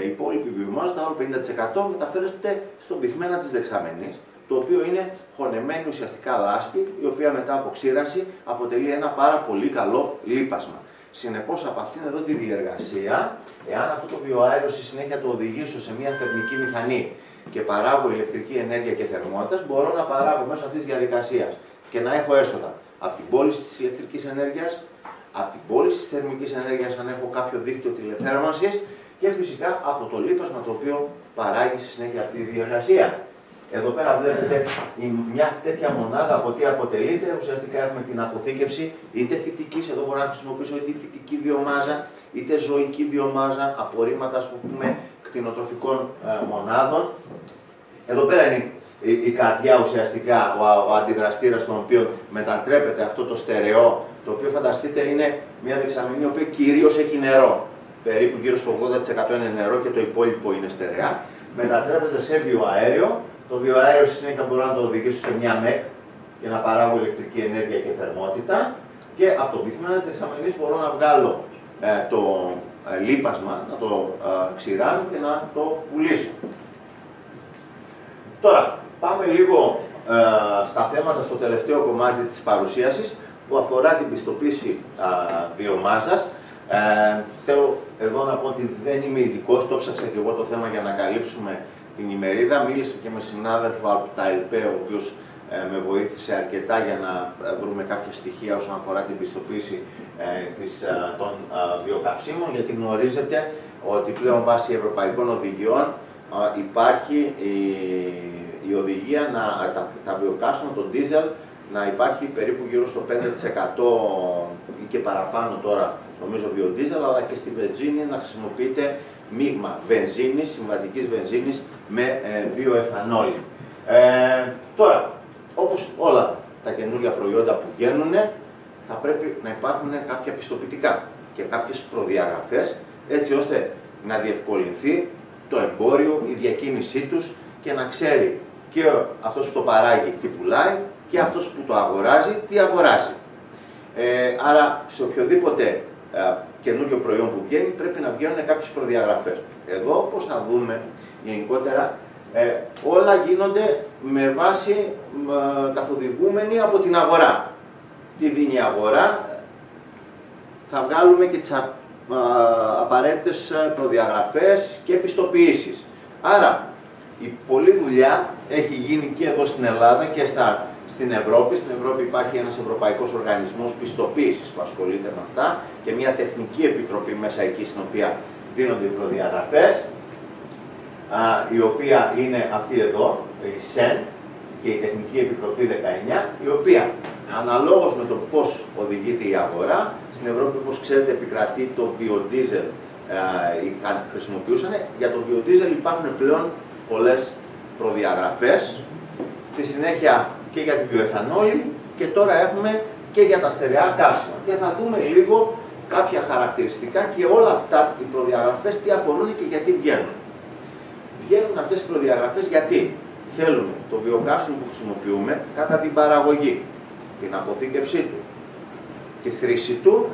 A: η υπόλοιπη βιομάζα, το άλλο 50% μεταφέρεται στον πυθμένα της δεξαμενής, το οποίο είναι χωνεμένη ουσιαστικά λάσπη, η οποία μετά από ξύραση αποτελεί ένα πάρα πολύ καλό λίπασμα. Συνεπώς, από αυτήν εδώ τη διεργασία, εάν αυτό το βιοαέριο στη συνέχεια το οδηγήσω σε μια θερμική μηχανή και παράγω ηλεκτρική ενέργεια και θερμότητας, μπορώ να παράγω μέσω αυτής της διαδικασίας και να έχω έσοδα από την πώληση της ηλεκτρικής ενέργειας, από την πώληση της θερμικής ενέργειας αν έχω κάποιο δίκτυο τηλεθέρμανσης και φυσικά από το λίπασμα το οποίο παράγει στη συνέχεια αυτή τη διεργασία. Εδώ πέρα βλέπετε μια τέτοια μονάδα από τι αποτελείται. Ουσιαστικά έχουμε την αποθήκευση είτε φυτικής, εδώ μπορώ να χρησιμοποιήσω είτε φυτική βιομάζα, είτε ζωική βιομάζα, απορρίμματα, ας πούμε, κτηνοτροφικών μονάδων. Εδώ πέρα είναι η καρδιά ουσιαστικά, ο αντιδραστήρας στον οποίο μετατρέπεται αυτό το στερεό, το οποίο φανταστείτε είναι μια δεξαμενή η οποία κυρίως έχει νερό. Περίπου γύρω στο 80% είναι νερό και το υπόλοιπο είναι στερεά. Μετατρέπεται σε βιοαέριο. Το βιοαέριο στη συνέχεια μπορώ να το οδηγήσω σε μια ΜΕΚ και να παράγω ηλεκτρική ενέργεια και θερμότητα. Και από το πυθμένα της δεξαμενής μπορώ να βγάλω το λίπασμα, να το ξηράνω και να το πουλήσω. Τώρα, πάμε λίγο στα θέματα στο τελευταίο κομμάτι της παρουσίασης που αφορά την πιστοποίηση βιομάζας. Θέλω εδώ να πω ότι δεν είμαι ειδικός, το ψάξα και εγώ το θέμα για να καλύψουμε την ημερίδα. Μίλησα και με συνάδελφο από τα ΕΛΠΕ, ο οποίος με βοήθησε αρκετά για να βρούμε κάποια στοιχεία όσον αφορά την πιστοποίηση των βιοκαυσίμων, γιατί γνωρίζετε ότι πλέον βάσει ευρωπαϊκών οδηγιών υπάρχει η οδηγία τα βιοκαύσιμα, το diesel, να υπάρχει περίπου γύρω στο 5% ή και παραπάνω τώρα, νομίζω, βιοντίζελ, αλλά και στη βενζίνη να χρησιμοποιείται μείγμα βενζίνης, συμβατικής βενζίνης με βιοεθανόλη. Τώρα, όπως όλα τα καινούργια προϊόντα που βγαίνουν, θα πρέπει να υπάρχουν κάποια πιστοποιητικά και κάποιες προδιαγραφές, έτσι ώστε να διευκολυνθεί το εμπόριο, η διακίνησή τους και να ξέρει και αυτός που το παράγει τι πουλάει και αυτός που το αγοράζει τι αγοράζει. Άρα σε οποιοδήποτε καινούριο προϊόν που βγαίνει πρέπει να βγαίνουν κάποιες προδιαγραφές. Εδώ, όπως θα δούμε γενικότερα, όλα γίνονται με βάση καθοδηγούμενοι από την αγορά. Τι δίνει η αγορά, θα βγάλουμε και τις απαραίτητες προδιαγραφές και επιστοποιήσεις. Άρα, η πολλή δουλειά έχει γίνει και εδώ στην Ελλάδα και στην Ευρώπη. Στην Ευρώπη υπάρχει ένας ευρωπαϊκός οργανισμός πιστοποίησης που ασχολείται με αυτά και μια τεχνική επιτροπή μέσα εκεί, στην οποία δίνονται οι προδιαγραφές, η οποία είναι αυτή εδώ, η ΣΕΝ και η Τεχνική Επιτροπή 19, η οποία αναλόγως με το πώς οδηγείται η αγορά, στην Ευρώπη, όπως ξέρετε, επικρατεί το βιοντίζελ, χρησιμοποιούσαν. Για το βιοντίζελ υπάρχουν πλέον πολλές προδιαγραφές, στη συνέχεια και για τη βιοεθανόλη και τώρα έχουμε και για τα στερεά καύσιμα. Και θα δούμε λίγο κάποια χαρακτηριστικά και όλα αυτά οι προδιαγραφές τι αφορούν και γιατί βγαίνουν. Βγαίνουν αυτές οι προδιαγραφές γιατί θέλουμε το βιοκαύσιμο που χρησιμοποιούμε κατά την παραγωγή, την αποθήκευσή του, τη χρήση του,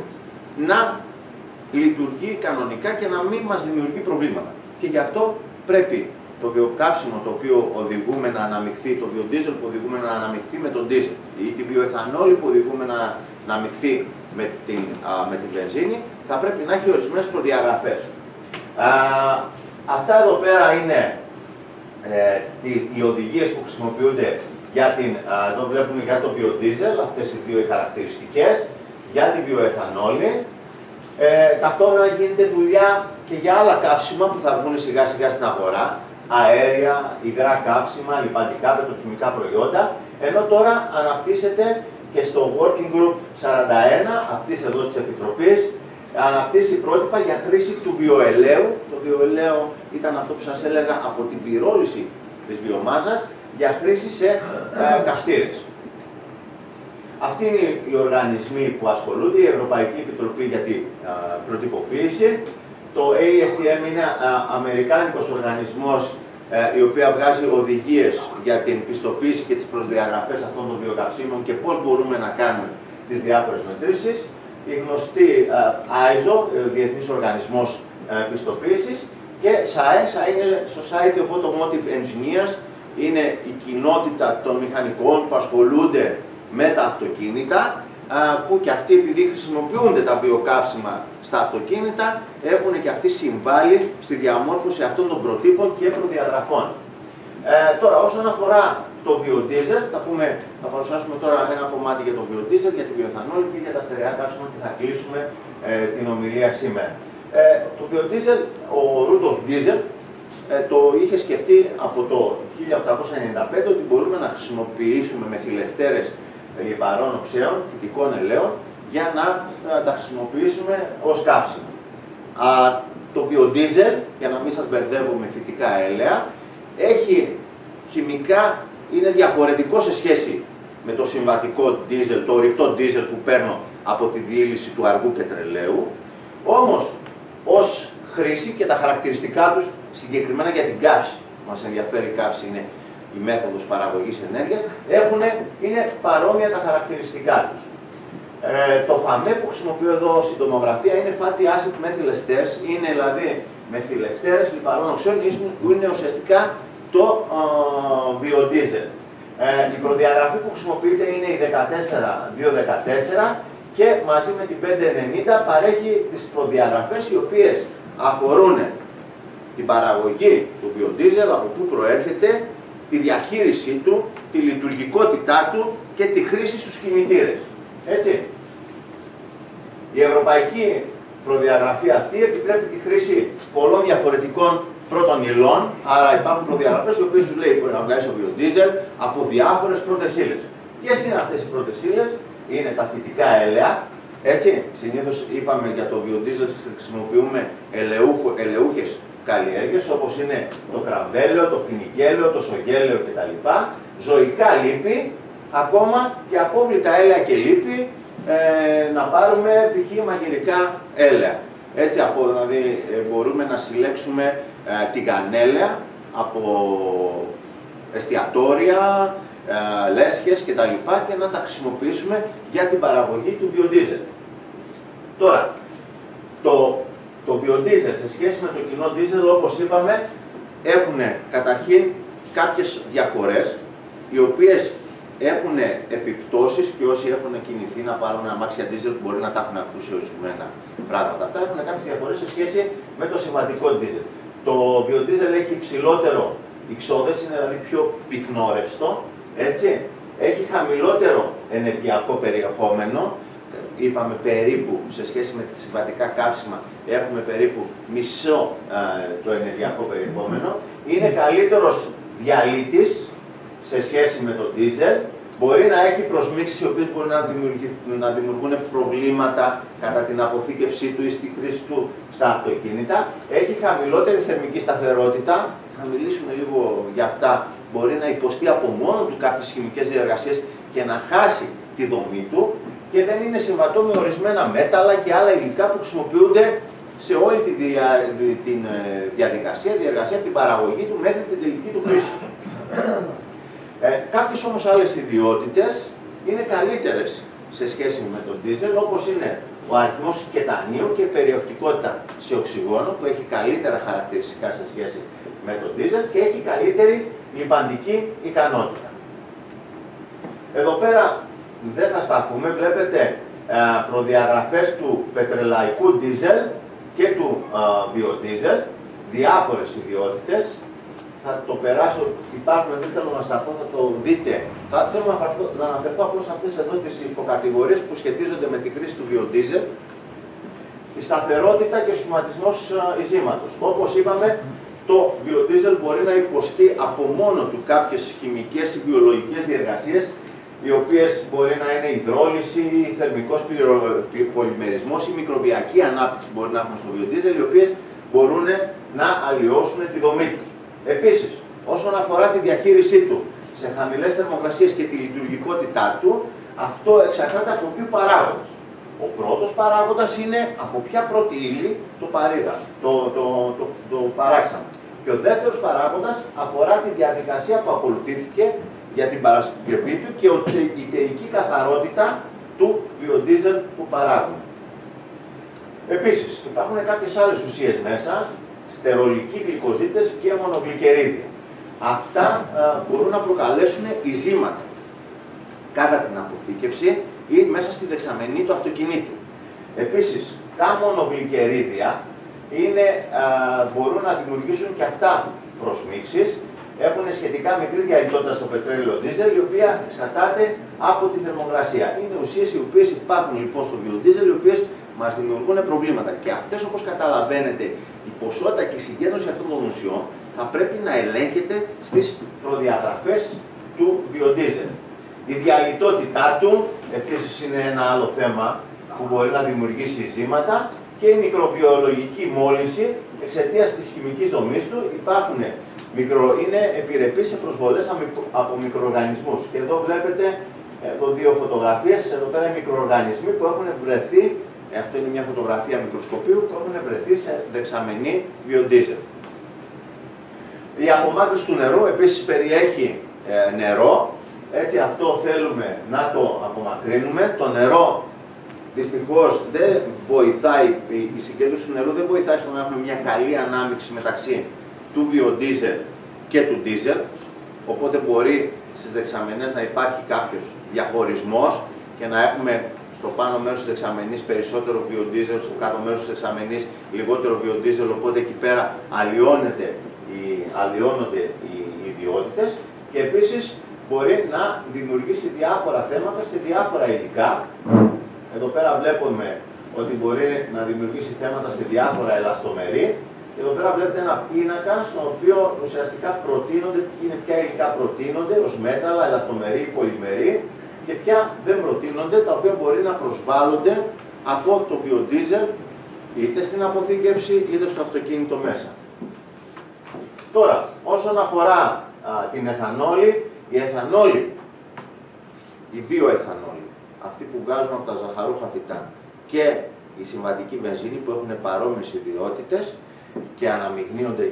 A: να λειτουργεί κανονικά και να μην μας δημιουργεί προβλήματα. Και γι' αυτό πρέπει το βιοκαύσιμο το οποίο οδηγούμε να αναμειχθεί, το βιοντίζελ που οδηγούμε να αναμειχθεί με τον ντίζελ ή τη βιοεθανόλη που οδηγούμε να αναμειχθεί με την βενζίνη, θα πρέπει να έχει ορισμένες προδιαγραφές. Αυτά εδώ πέρα είναι οι οδηγίες που χρησιμοποιούνται για εδώ βλέπουμε για το βιοντίζελ, αυτές οι δύο χαρακτηριστικές, για τη βιοεθανόλη. Ταυτόχρονα γίνεται δουλειά και για άλλα καύσιμα που θα βγουν σιγά σιγά στην αγορά, αέρια, υγρά καύσιμα, λιπαντικά, πετροχημικά προϊόντα, ενώ τώρα αναπτύσσεται και στο Working Group 41 αυτής εδώ της Επιτροπής, αναπτύσσει πρότυπα για χρήση του βιοελαίου. Το βιοελαίο ήταν αυτό που σας έλεγα από την πυρόληση της βιομάζας για χρήση σε καυστήρες. Αυτοί είναι οι οργανισμοί που ασχολούνται, η Ευρωπαϊκή Επιτροπή για την προτυποποίηση. Το ASTM είναι αμερικάνικος οργανισμός η οποία βγάζει οδηγίες για την πιστοποίηση και τις προδιαγραφές αυτών των βιοκαυσίμων και πώς μπορούμε να κάνουμε τις διάφορες μετρήσεις. Η γνωστή ISO, Διεθνής Οργανισμός Πιστοποίησης, και SAE είναι Society of Automotive Engineers, είναι η κοινότητα των μηχανικών που ασχολούνται με τα αυτοκίνητα, που και αυτοί, επειδή χρησιμοποιούνται τα βιοκαύσιμα στα αυτοκίνητα, έχουν και αυτοί συμβάλει στη διαμόρφωση αυτών των προτύπων και προδιαγραφών. Τώρα, όσον αφορά το βιοντίζελ, θα παρουσιάσουμε τώρα ένα κομμάτι για το βιοντίζελ, για τη βιοεθανόλη και για τα στερεά καύσιμα και θα κλείσουμε την ομιλία σήμερα. Το βιοντίζελ, ο Ρούντολφ Ντίζελ, το είχε σκεφτεί από το 1895 ότι μπορούμε να χρησιμοποιήσουμε μεθυλεστέρες λιπαρών οξέων, φυτικών ελαίων, για να τα χρησιμοποιήσουμε ως καύσιμο. Το βιοντίζελ, για να μην σας μπερδεύω με φυτικά έλαια, έχει χημικά, είναι διαφορετικό σε σχέση με το συμβατικό ντίζελ, το ορυκτό ντίζελ που παίρνω από τη διήλυση του αργού πετρελαίου, όμως ως χρήση και τα χαρακτηριστικά τους συγκεκριμένα για την καύση, μας ενδιαφέρει η καύση, είναι η μέθοδος παραγωγής ενέργειας, είναι παρόμοια τα χαρακτηριστικά τους. Το φαμέ που χρησιμοποιώ εδώ στην τομογραφία είναι fatty acid methyl esters, είναι δηλαδή μεθυλεστέρες λιπαρών οξέων, που είναι ουσιαστικά το βιοντίζελ. Η προδιαγραφή που χρησιμοποιείται είναι η 14214 και μαζί με την 590 παρέχει τις προδιαγραφές οι οποίες αφορούν την παραγωγή του βιοντίζελ, από πού προέρχεται, τη διαχείρισή του, τη λειτουργικότητά του και τη χρήση στους κινητήρες. Έτσι. Η ευρωπαϊκή προδιαγραφή αυτή επιτρέπει τη χρήση πολλών διαφορετικών πρώτων υλών, άρα υπάρχουν προδιαγραφές οι οποίες σου λέει μπορεί να βγάλεις το βιοντίζελ από διάφορες πρώτες ύλες. Ποιες είναι αυτές οι πρώτες ύλες? Είναι τα φυτικά έλαια. Έτσι, συνήθως είπαμε για το βιοντίζελ χρησιμοποιούμε ελαιούχες καλλιέργειες, όπως είναι το κραμπέλαιο, το φινικέλαιο, το σογγέλαιο κτλ. Ζωικά λίπη, ακόμα και απόβλητα έλαια και λίπη, να πάρουμε π.χ. μαγειρικά έλαια. Έτσι, δηλαδή μπορούμε να συλλέξουμε τηγανέλαια από εστιατόρια, λέσχες κτλ. Και να τα χρησιμοποιήσουμε για την παραγωγή του βιοντίζελ. Τώρα, το βιοντίζελ σε σχέση με το κοινό ντίζελ, όπως είπαμε, έχουν καταρχήν κάποιες διαφορές, οι οποίες έχουν επιπτώσεις και όσοι έχουν κινηθεί να πάρουν αμάξια ντίζελ μπορεί να τα έχουν ακούσει ορισμένα πράγματα. Αυτά έχουν κάποιες διαφορές σε σχέση με το συμβατικό ντίζελ. Το βιοντίζελ έχει υψηλότερο εξόδεση, είναι δηλαδή πιο πυκνόρευστο, έτσι. Έχει χαμηλότερο ενεργειακό περιεχόμενο. Είπαμε περίπου, σε σχέση με τα συμβατικά καύσιμα, έχουμε περίπου μισό το ενεργειακό περιεχόμενο. Είναι καλύτερος διαλύτης σε σχέση με το ντίζελ. Μπορεί να έχει προσμίξεις οι οποίες μπορεί να δημιουργούν προβλήματα κατά την αποθήκευσή του ή στη χρήση του στα αυτοκίνητα. Έχει χαμηλότερη θερμική σταθερότητα. Θα μιλήσουμε λίγο για αυτά. Μπορεί να υποστεί από μόνο του κάποιες χημικές διεργασίες και να χάσει τη δομή του. Και δεν είναι συμβατό με ορισμένα μέταλλα και άλλα υλικά που χρησιμοποιούνται σε όλη τη διαδικασία, την παραγωγή του μέχρι την τελική του χρήση. Κάποιες όμως άλλες ιδιότητες είναι καλύτερες σε σχέση με τον ντίζελ, όπως είναι ο αριθμός κετανίου και η περιεκτικότητα σε οξυγόνο, που έχει καλύτερα χαρακτηριστικά σε σχέση με τον ντίζελ και έχει καλύτερη λιπαντική ικανότητα. Εδώ πέρα δεν θα σταθούμε, βλέπετε προδιαγραφές του πετρελαϊκού ντίζελ και του βιοντίζελ, διάφορες ιδιότητες. Θα το περάσω, υπάρχουν, δεν θέλω να σταθώ, θα το δείτε. Θέλω να αναφερθώ απλώς σε αυτές εδώ τις υποκατηγορίες που σχετίζονται με τη χρήση του βιοντίζελ. Η σταθερότητα και ο σχηματισμός ειζήματος. Όπως είπαμε, το βιοντίζελ μπορεί να υποστεί από μόνο του κάποιες χημικές ή βιολογικές διεργασίες, οι οποίες μπορεί να είναι υδρόλυση, θερμικός πολυμερισμός ή μικροβιακή ανάπτυξη μπορεί να έχουμε στο βιοντίζελ, οι οποίες μπορούν να αλλοιώσουν τη δομή τους. Επίσης, όσον αφορά τη διαχείρισή του σε χαμηλές θερμοκρασίες και τη λειτουργικότητά του, αυτό εξαρτάται από δύο παράγοντες. Ο πρώτος παράγοντας είναι από ποια πρώτη ύλη το παράξαμε. Και ο δεύτερος παράγοντας αφορά τη διαδικασία που ακολουθήθηκε για την παρασκευή του και η τελική καθαρότητα του βιοντίζελ που παράγουμε. Επίσης, υπάρχουν κάποιες άλλες ουσίες μέσα, στερολικοί γλυκοζήτες και μονογλυκερίδια. Αυτά μπορούν να προκαλέσουν ειζήματα κατά την αποθήκευση ή μέσα στη δεξαμενή του αυτοκινήτου. Επίσης, τα μονογλυκερίδια μπορούν να δημιουργήσουν και αυτά προσμίξεις. Έχουν σχετικά μικρή διαλυτότητα στο πετρέλαιο ντίζελ, η οποία εξαρτάται από τη θερμοκρασία. Είναι ουσίες οι οποίες υπάρχουν λοιπόν στο βιοντίζελ, οι οποίες μας δημιουργούν προβλήματα. Και αυτές, όπως καταλαβαίνετε, η ποσότητα και η συγκέντρωση αυτών των ουσιών θα πρέπει να ελέγχεται στις προδιαγραφές του βιοντίζελ. Η διαλυτότητά του επίσης είναι ένα άλλο θέμα που μπορεί να δημιουργήσει ειζήματα και η μικροβιολογική μόλυνση εξαιτίας της χημικής δομής του. Είναι επιρρεπή σε προσβολές από μικροοργανισμούς. Και εδώ βλέπετε δύο φωτογραφίες. Εδώ πέρα οι μικροοργανισμοί που έχουν βρεθεί, αυτό είναι μια φωτογραφία μικροσκοπίου, που έχουν βρεθεί σε δεξαμενή βιοντίζελ. Η απομάκρυνση του νερού επίσης περιέχει νερό. Έτσι αυτό θέλουμε να το απομακρύνουμε. Το νερό δυστυχώς δεν βοηθάει, η συγκέντρωση του νερού δεν βοηθάει στο να έχουμε μια καλή ανάμειξη μεταξύ του βιοντίζελ και του ντίζελ, οπότε μπορεί στις δεξαμενές να υπάρχει κάποιος διαχωρισμός και να έχουμε στο πάνω μέρος της δεξαμενής περισσότερο βιοντίζελ, στο κάτω μέρος της δεξαμενής λιγότερο βιοντίζελ, οπότε εκεί πέρα αλλοιώνονται οι ιδιότητες και επίσης μπορεί να δημιουργήσει διάφορα θέματα σε διάφορα υλικά. Εδώ πέρα βλέπουμε ότι μπορεί να δημιουργήσει θέματα σε διάφορα ελαστομερή. Εδώ πέρα βλέπετε ένα πίνακα στον οποίο ουσιαστικά προτείνονται ποια υλικά προτείνονται ως μέταλλα, ελαστομερή, πολυμερή και ποια δεν προτείνονται, τα οποία μπορεί να προσβάλλονται από το βιοντίζελ είτε στην αποθήκευση είτε στο αυτοκίνητο μέσα. Τώρα, όσον αφορά την εθανόλη, η εθανόλη, η βιοεθανόλη, αυτή που βγάζουμε από τα ζαχαρούχα φυτά και η συμβατική βενζίνη που έχουν παρόμοιες ιδιότητες και αναμειγνύονται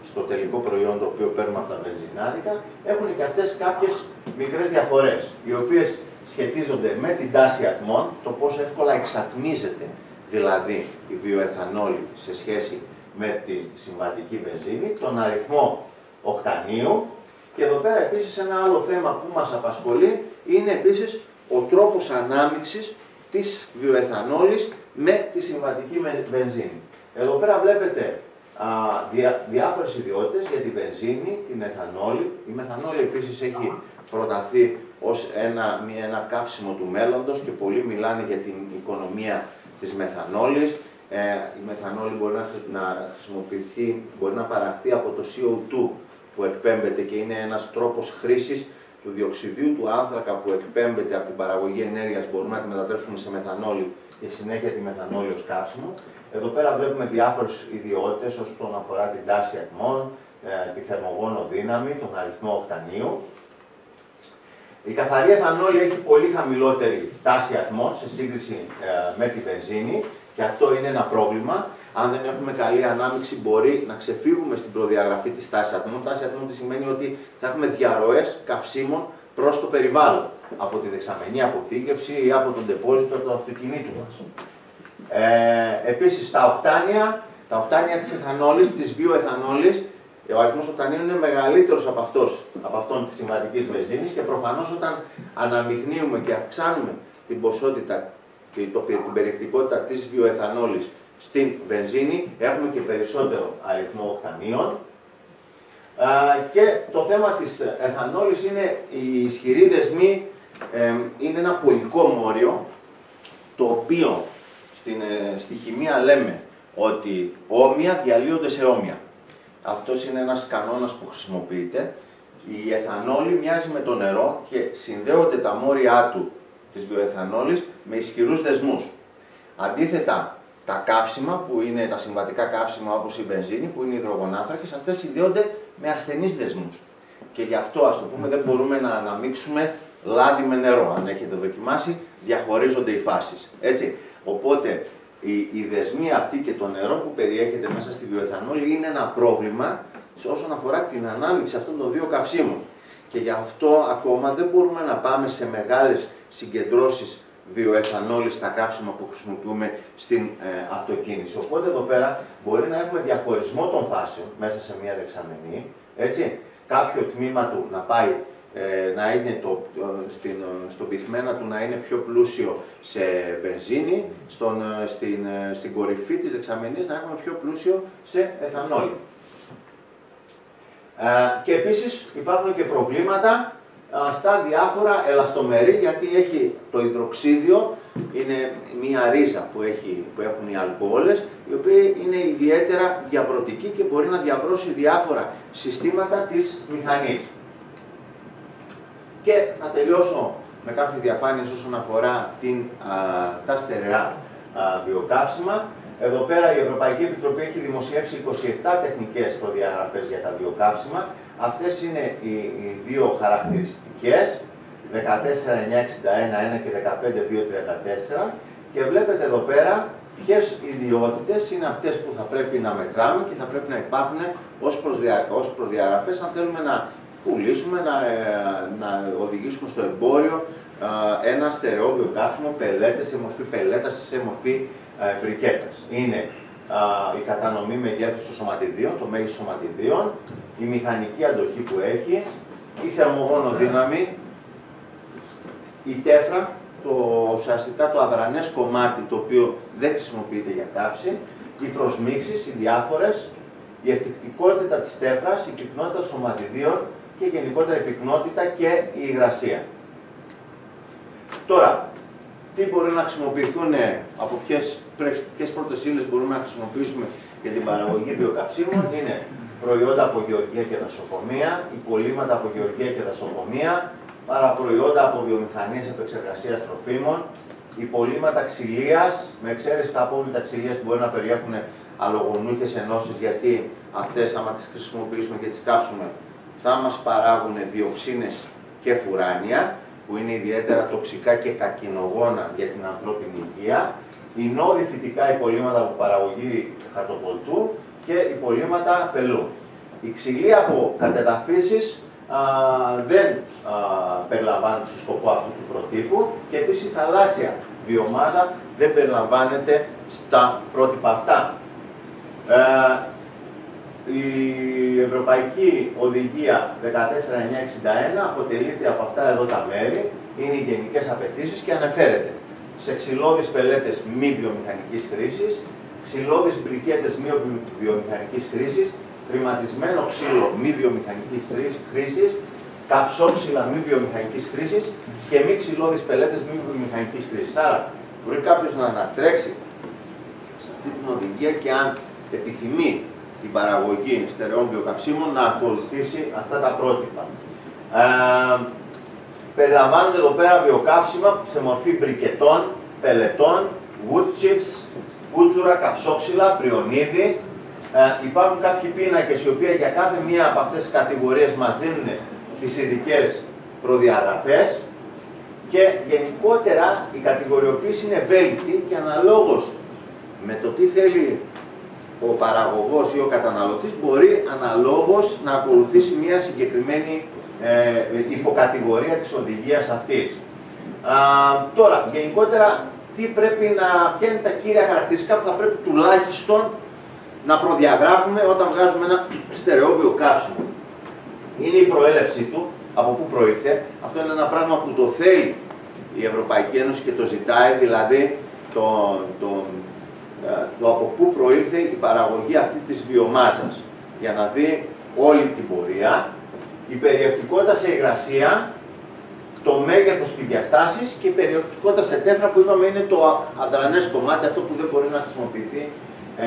A: στο τελικό προϊόν το οποίο παίρνουμε από τα βενζινάδικα, έχουν και αυτές κάποιες μικρές διαφορές, οι οποίες σχετίζονται με την τάση ατμών, το πόσο εύκολα εξατμίζεται δηλαδή η βιοεθανόλη σε σχέση με τη συμβατική βενζίνη, τον αριθμό οκτανίου, και εδώ πέρα επίσης ένα άλλο θέμα που μας απασχολεί είναι επίσης ο τρόπος ανάμειξης της βιοεθανόλης με τη συμβατική βενζίνη. Εδώ πέρα βλέπετε διάφορες ιδιότητες για τη βενζίνη, την εθανόλη. Η μεθανόλη επίσης έχει προταθεί ως ένα καύσιμο του μέλλοντος και πολλοί μιλάνε για την οικονομία της μεθανόλης. Η μεθανόλη μπορεί να χρησιμοποιηθεί, μπορεί να παραχθεί από το CO2 που εκπέμπεται και είναι ένας τρόπος χρήσης του διοξιδίου του άνθρακα που εκπέμπεται από την παραγωγή ενέργειας. Μπορούμε να τη μετατρέψουμε σε μεθανόλη και συνέχεια τη μεθανόλη ως καύσιμο. Εδώ πέρα βλέπουμε διάφορες ιδιότητες όσον αφορά την τάση ατμών, τη θερμογόνο δύναμη, τον αριθμό οκτανίου. Η καθαρή εθανόλη έχει πολύ χαμηλότερη τάση ατμών σε σύγκριση με τη βενζίνη και αυτό είναι ένα πρόβλημα. Αν δεν έχουμε καλή ανάμειξη, μπορεί να ξεφύγουμε στην προδιαγραφή της τάσης ατμών. Τάση ατμών τι σημαίνει ότι θα έχουμε διαρροές καυσίμων προς το περιβάλλον, από τη δεξαμενή αποθήκευση ή από τον ντεπόζιτο του αυτοκινήτου μας. Επίσης, τα οκτάνια της εθανόλης, της βιοεθανόλης, ο αριθμός οκτανίων είναι μεγαλύτερος από αυτόν της συμβατικής βενζίνης και προφανώς όταν αναμειγνύουμε και αυξάνουμε την ποσότητα και την περιεκτικότητα της βιοεθανόλης στην βενζίνη, έχουμε και περισσότερο αριθμό οκτανίων. Και το θέμα της εθανόλης είναι οι ισχυροί δεσμοί, είναι ένα πολικό μόριο, το οποίο στη χημεία λέμε ότι όμοια διαλύονται σε όμοια. Αυτός είναι ένας κανόνας που χρησιμοποιείται. Η εθανόλη μοιάζει με το νερό και συνδέονται τα μόρια του της βιοεθανόλης με ισχυρούς δεσμούς. Αντίθετα, τα καύσιμα, που είναι τα συμβατικά καύσιμα όπως η βενζίνη, που είναι οι υδρογονάνθρακες, αυτές συνδέονται με ασθενείς δεσμούς. Και γι' αυτό, ας το πούμε, δεν μπορούμε να αναμίξουμε λάδι με νερό. Αν έχετε δοκιμάσει, διαχωρίζονται οι φάσεις. Έτσι. Οπότε, οι δεσμοί αυτοί και το νερό που περιέχεται μέσα στη βιοεθανόλη είναι ένα πρόβλημα όσον αφορά την ανάμειξη αυτών των δύο καυσίμων. Και γι' αυτό ακόμα δεν μπορούμε να πάμε σε μεγάλες συγκεντρώσεις βιοεθανόλης στα καύσιμα που χρησιμοποιούμε στην αυτοκίνηση. Οπότε εδώ πέρα μπορεί να έχουμε διαχωρισμό των φάσεων μέσα σε μια δεξαμενή, έτσι. Κάποιο τμήμα του να πάει να είναι στον πυθμένα του να είναι πιο πλούσιο σε βενζίνη, στην κορυφή της δεξαμενής να έχουμε πιο πλούσιο σε εθανόλη. Και επίσης υπάρχουν και προβλήματα στα διάφορα ελαστομερή, γιατί έχει το υδροξίδιο, είναι μία ρίζα που έχουν οι αλκοόλες, οι οποίοι είναι ιδιαίτερα διαβρωτικοί και μπορεί να διαβρώσει διάφορα συστήματα της μηχανής. Και θα τελειώσω με κάποιες διαφάνειες όσον αφορά τα στερεά βιοκαύσιμα. Εδώ πέρα η Ευρωπαϊκή Επιτροπή έχει δημοσιεύσει 27 τεχνικές προδιαγραφές για τα βιοκαύσιμα. Αυτές είναι οι δύο χαρακτηριστικές, 14.961 και 15.234, και βλέπετε εδώ πέρα ποιες ιδιότητες είναι αυτές που θα πρέπει να μετράμε και θα πρέπει να υπάρχουν ως προδιαγραφές αν θέλουμε να πουλήσουμε, να οδηγήσουμε στο εμπόριο ένα στερεό βιοκαύσιμο πελέτες σε μορφή πελέτας, σε μορφή μπρικέτας. Είναι η κατανομή μεγέθους των σωματιδίων, το μέγιστο σωματιδίων, η μηχανική αντοχή που έχει, η θερμογόνο δύναμη, η τέφρα, ουσιαστικά το αδρανές κομμάτι το οποίο δεν χρησιμοποιείται για καύση, οι προσμίξεις, οι διάφορες, η ευτυκτικότητα της τέφρας, η πυκνότητα των σωματιδίων και γενικότερα η πυκνότητα και η υγρασία. Τώρα, τι μπορεί να χρησιμοποιηθούν, από ποιες πρώτες ύλες μπορούμε να χρησιμοποιήσουμε για την παραγωγή βιοκαυσίμων? Είναι προϊόντα από γεωργία και δασοκομεία, υπολείμματα από γεωργία και δασοκομεία, παραπροϊόντα από βιομηχανίες επεξεργασίας τροφίμων, υπολείμματα ξυλίας, με εξαίρεση τα απόβλητα ξυλίας που μπορεί να περιέχουν αλογονούχες ενώσεις, γιατί αυτές άμα τις χρησιμοποιήσουμε και τις κάψουμε θα μας παράγουν διοξίνες και φουράνια, που είναι ιδιαίτερα τοξικά και καρκινογόνα για την ανθρώπινη υγεία, ινώδη φυτικά υπολείμματα από παραγωγή χαρτοπολτού και υπολείμματα φελού. Η ξυλία από κατεδαφίσεις δεν περιλαμβάνεται στο σκοπό αυτού του προτύπου και επίσης η θαλάσσια βιομάζα δεν περιλαμβάνεται στα πρότυπα αυτά. Η Ευρωπαϊκή Οδηγία 14961 αποτελείται από αυτά εδώ τα μέρη, είναι οι γενικές απαιτήσεις και αναφέρεται σε ξυλώδεις πελέτες μη βιομηχανικής χρήσης, ξυλώδεις μπρικέτες μη βιομηχανικής χρήσης, θρηματισμένο ξύλο μη βιομηχανικής χρήσης, καυσόξυλα μη βιομηχανικής χρήσης και μη ξυλώδεις πελέτες μη βιομηχανικής χρήσης. Άρα, μπορεί κάποιος να ανατρέξει σε αυτή την οδηγία και αν επιθυμεί την παραγωγή στερεών βιοκαυσίμων να ακολουθήσει αυτά τα πρότυπα. Περιλαμβάνονται εδώ πέρα βιοκαύσιμα σε μορφή μπρικετών, πελετών, wood chips, κούτσουρα, καυσόξυλα, πριονίδι. Υπάρχουν κάποιοι πίνακες οι οποίοι για κάθε μία από αυτές τις κατηγορίες μας δίνουν τις ειδικές προδιαγραφές και γενικότερα η κατηγοριοποίηση είναι ευέλικτη και αναλόγως με το τι θέλει ο παραγωγός ή ο καταναλωτής μπορεί αναλόγως να ακολουθήσει μια συγκεκριμένη υποκατηγορία της οδηγίας αυτής. Τώρα, γενικότερα, ποια είναι τα κύρια χαρακτηριστικά που θα πρέπει τουλάχιστον να προδιαγράφουμε όταν βγάζουμε ένα στερεόβιο καύσιμο. Είναι η προέλευσή του, από πού προήλθε. Αυτό είναι ένα πράγμα που το θέλει η Ευρωπαϊκή Ένωση και το ζητάει, δηλαδή το από πού προήλθε η παραγωγή αυτή της βιομάζας, για να δει όλη την πορεία, η περιεκτικότητα σε υγρασία, το μέγεθος και οι διαστάσεις και η περιεκτικότητα σε τέφρα που είπαμε είναι το αδρανές κομμάτι, αυτό που δεν μπορεί να χρησιμοποιηθεί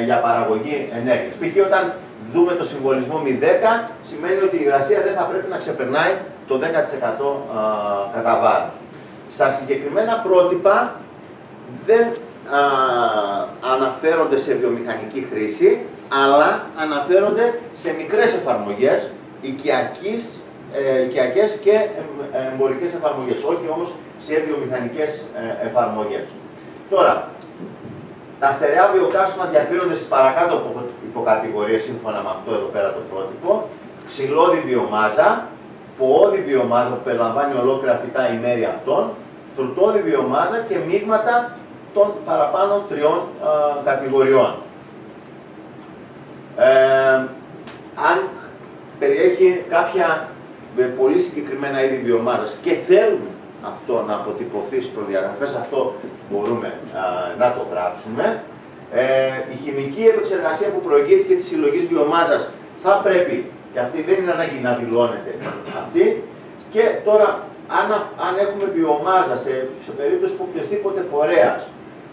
A: για παραγωγή ενέργειας. Π.χ. όταν δούμε το συμβολισμό 0, σημαίνει ότι η υγρασία δεν θα πρέπει να ξεπερνάει το 10% κατά βάρος. Στα συγκεκριμένα πρότυπα δεν αναφέρονται σε βιομηχανική χρήση, αλλά αναφέρονται σε μικρές εφαρμογές, οικιακές και εμπορικές εφαρμογές, όχι όμως σε βιομηχανικές εφαρμογές. Τώρα, τα στερεά βιοκαύσιμα διακρίνονται στις παρακάτω υποκατηγορίες σύμφωνα με αυτό εδώ πέρα το πρότυπο. Ξυλώδη βιομάζα, ποώδη βιομάζα που περιλαμβάνει ολόκληρα φυτά ή μέρη αυτών, φρουτώδη βιομάζα και μείγματα των παραπάνω τριών κατηγοριών. Αν περιέχει κάποια πολύ συγκεκριμένα είδη βιομάζας και θέλουμε αυτό να αποτυπωθεί στις προδιαγραφές, αυτό μπορούμε να το γράψουμε. Η χημική επεξεργασία που προηγήθηκε της συλλογής βιομάζας θα πρέπει, και αυτή δεν είναι ανάγκη να δηλώνεται αυτή, και τώρα αν έχουμε βιομάζα σε περίπτωση που οποιοδήποτε φορέας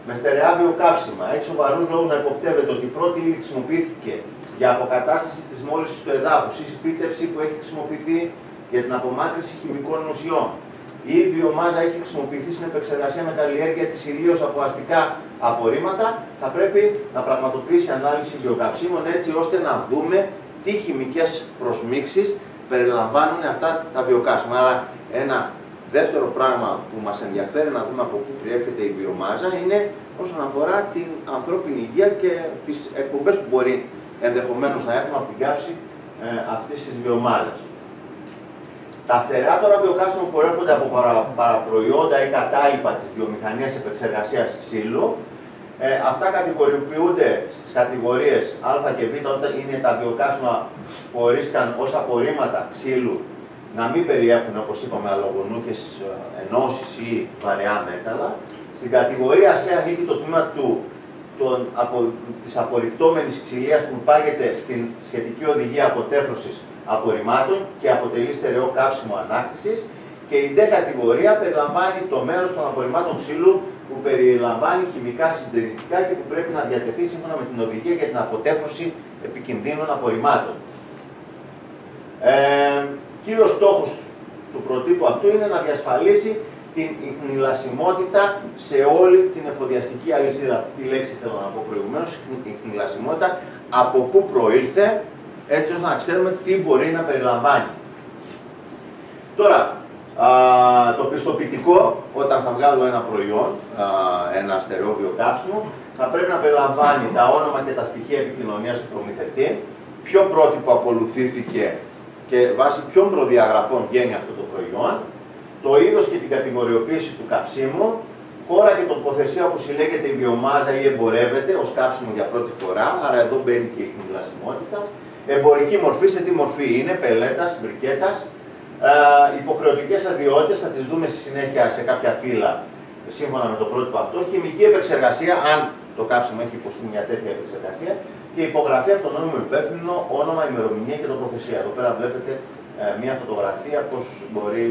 A: με στερεά βιοκαύσιμα έχει σοβαρούς λόγους να υποπτεύεται ότι η πρώτη ύλη χρησιμοποιήθηκε για αποκατάσταση της μόλυνσης του εδάφους ή φύτευση που έχει χρησιμοποιηθεί για την απομάκρυνση χημικών ουσιών, ή η βιομάζα έχει χρησιμοποιηθεί στην επεξεργασία με καλλιέργεια της ηλίως από αστικά απορρίμματα, θα πρέπει να πραγματοποιήσει ανάλυση βιοκαυσίμων έτσι ώστε να δούμε τι χημικές προσμίξεις περιλαμβάνουν αυτά τα βιοκαύσιμα. Άρα, ένα δεύτερο πράγμα που μας ενδιαφέρει να δούμε από πού προέρχεται η βιομάζα είναι όσον αφορά την ανθρώπινη υγεία και τις εκπομπές που μπορεί ενδεχομένως να έχουμε από την καύση αυτής της βιομάζας. Τα στερεά τώρα βιοκαύσιμα που προέρχονται από παραπροϊόντα ή κατάλοιπα της βιομηχανίας επεξεργασίας ξύλου, αυτά κατηγοριοποιούνται στις κατηγορίες Α και Β, όταν είναι τα βιοκαύσιμα που ορίστηκαν ως απορρίμματα ξύλου να μην περιέχουν, όπως είπαμε, αλογονούχες ενώσεις ή βαριά μέταλλα. Στην κατηγορία C ανήκει το τμήμα της απορριπτόμενης ξυλίας που υπάγεται στην σχετική οδηγία αποτέφρωσης απορριμμάτων και αποτελεί στερεό καύσιμο ανάκτησης. Και η D κατηγορία περιλαμβάνει το μέρος των απορριμμάτων ξύλου που περιλαμβάνει χημικά συντηρητικά και που πρέπει να διατεθεί σύμφωνα με την οδηγία για την αποτέφρωση επικινδύνων απορριμμάτων. Κύριος στόχος του προτύπου αυτού είναι να διασφαλίσει την ιχνηλασιμότητα σε όλη την εφοδιαστική αλυσίδα. Αυτή τη λέξη θέλω να πω προηγουμένως, η ιχνηλασιμότητα, από πού προήλθε, έτσι ώστε να ξέρουμε τι μπορεί να περιλαμβάνει. Τώρα, το πιστοποιητικό, όταν θα βγάλω ένα προϊόν, ένα στερεόβιο καύσιμο, θα πρέπει να περιλαμβάνει τα όνομα και τα στοιχεία επικοινωνίας του προμηθευτή, ποιο πρότυπο ακολουθήθηκε και βάσει ποιων προδιαγραφών βγαίνει αυτό το προϊόν, το είδος και την κατηγοριοποίηση του καυσίμου, χώρα και τοποθεσία όπου συλλέγεται η βιομάζα ή εμπορεύεται ως καύσιμο για πρώτη φορά, άρα εδώ μπαίνει και η ιχνηλασιμότητα, εμπορική μορφή, σε τι μορφή είναι, πελέτας, μπρικέτας, υποχρεωτικές αδειότητες, θα τις δούμε στη συνέχεια σε κάποια φύλλα σύμφωνα με το πρότυπο αυτό, χημική επεξεργασία, αν το καύσιμο έχει υποστεί μια τέτοια επεξεργασία, και υπογραφή από τον νόμιμο υπεύθυνο, όνομα, ημερομηνία και τοποθεσία. Εδώ πέρα βλέπετε μια φωτογραφία πώς μπορεί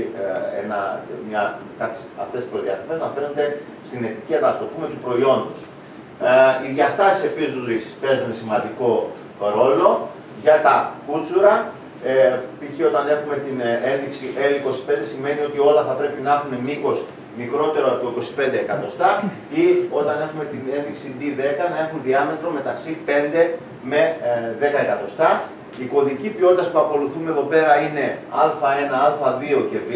A: αυτές τις προδιαγραφές να φαίνονται στην ετικέτα, ας το πούμε, του προϊόντος. Οι διαστάσεις επίσης παίζουν σημαντικό ρόλο για τα κούτσουρα. Π.χ. όταν έχουμε την ένδειξη L25 σημαίνει ότι όλα θα πρέπει να έχουν μήκος μικρότερο από 25 εκατοστά, ή όταν έχουμε την ένδειξη D10 να έχουν διάμετρο μεταξύ 5 με 10 εκατοστά. Η κωδική ποιότητας που ακολουθούμε εδώ πέρα είναι Α1, Α2 και Β.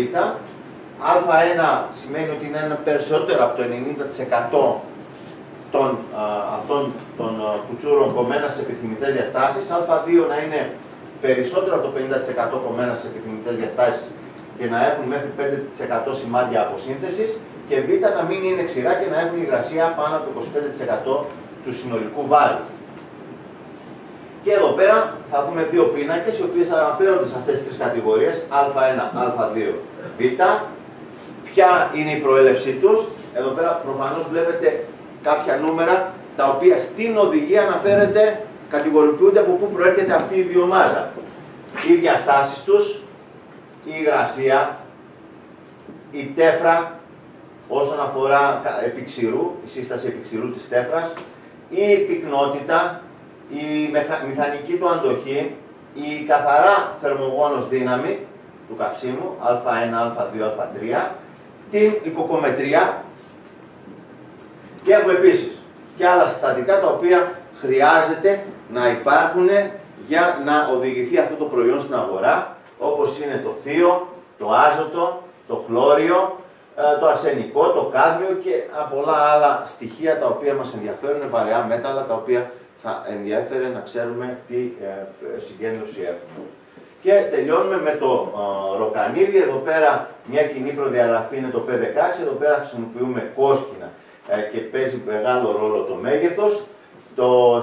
A: Α1 σημαίνει ότι είναι περισσότερο από το 90% αυτών των κουτσούρων κομμένα στις επιθυμητές διαστάσεις. Α2 να είναι περισσότερο από το 50% κομμένα στις επιθυμητές διαστάσεις και να έχουν μέχρι 5% σημάδια αποσύνθεσης, και Β να μην είναι ξηρά και να έχουν υγρασία πάνω από το 25% του συνολικού βάρους. Και εδώ πέρα θα δούμε δύο πίνακες, οι οποίες αναφέρονται σε αυτές τις τρεις κατηγορίες, Α1, Α2, Β. Ποια είναι η προέλευσή τους. Εδώ πέρα προφανώς βλέπετε κάποια νούμερα, τα οποία στην οδηγία αναφέρεται, κατηγοριοποιούνται από πού προέρχεται αυτή η βιομάζα. Οι διαστάσεις τους, η υγρασία, η τέφρα όσον αφορά επί-ξηρού, η σύσταση επί-ξηρού της τέφρας, η πυκνότητα, η μηχανική του αντοχή, η καθαρά θερμογόνος δύναμη του καυσίμου, Α1, Α2, Α3, την οικοκομετρία, και έχουμε επίσης και άλλα συστατικά τα οποία χρειάζεται να υπάρχουν για να οδηγηθεί αυτό το προϊόν στην αγορά, όπως είναι το θείο, το άζωτο, το χλώριο, το αρσενικό, το κάδμιο και πολλά άλλα στοιχεία τα οποία μας ενδιαφέρουν, βαρεά μέταλλα τα οποία θα ενδιαφέρει να ξέρουμε τι συγκέντρωση έχουμε. Και τελειώνουμε με το ροκανίδι. Εδώ πέρα μια κοινή προδιαγραφή είναι το P16, εδώ πέρα χρησιμοποιούμε κόσκινα και παίζει μεγάλο ρόλο το μέγεθος.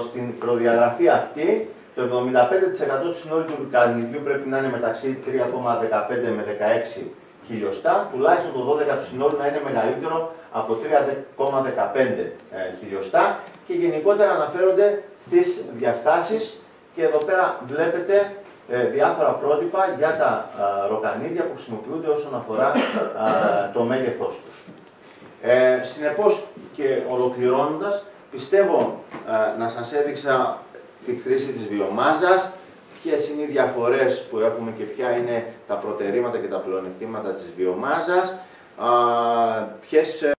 A: Στην προδιαγραφή αυτή, το 75% του συνόλου του ροκανιδιού πρέπει να είναι μεταξύ 3,15 με 16 χιλιοστά, τουλάχιστον το 12% του συνόλου να είναι μεγαλύτερο από 3,15 χιλιοστά, και γενικότερα αναφέρονται στις διαστάσεις, και εδώ πέρα βλέπετε διάφορα πρότυπα για τα ροκανίδια που χρησιμοποιούνται όσον αφορά το μέγεθός τους. Συνεπώς, και ολοκληρώνοντας, πιστεύω να σας έδειξα τη χρήση της βιομάζας, ποιες είναι οι διαφορές που έχουμε και ποια είναι τα προτερήματα και τα πλεονεκτήματα της βιομάζας, ποιες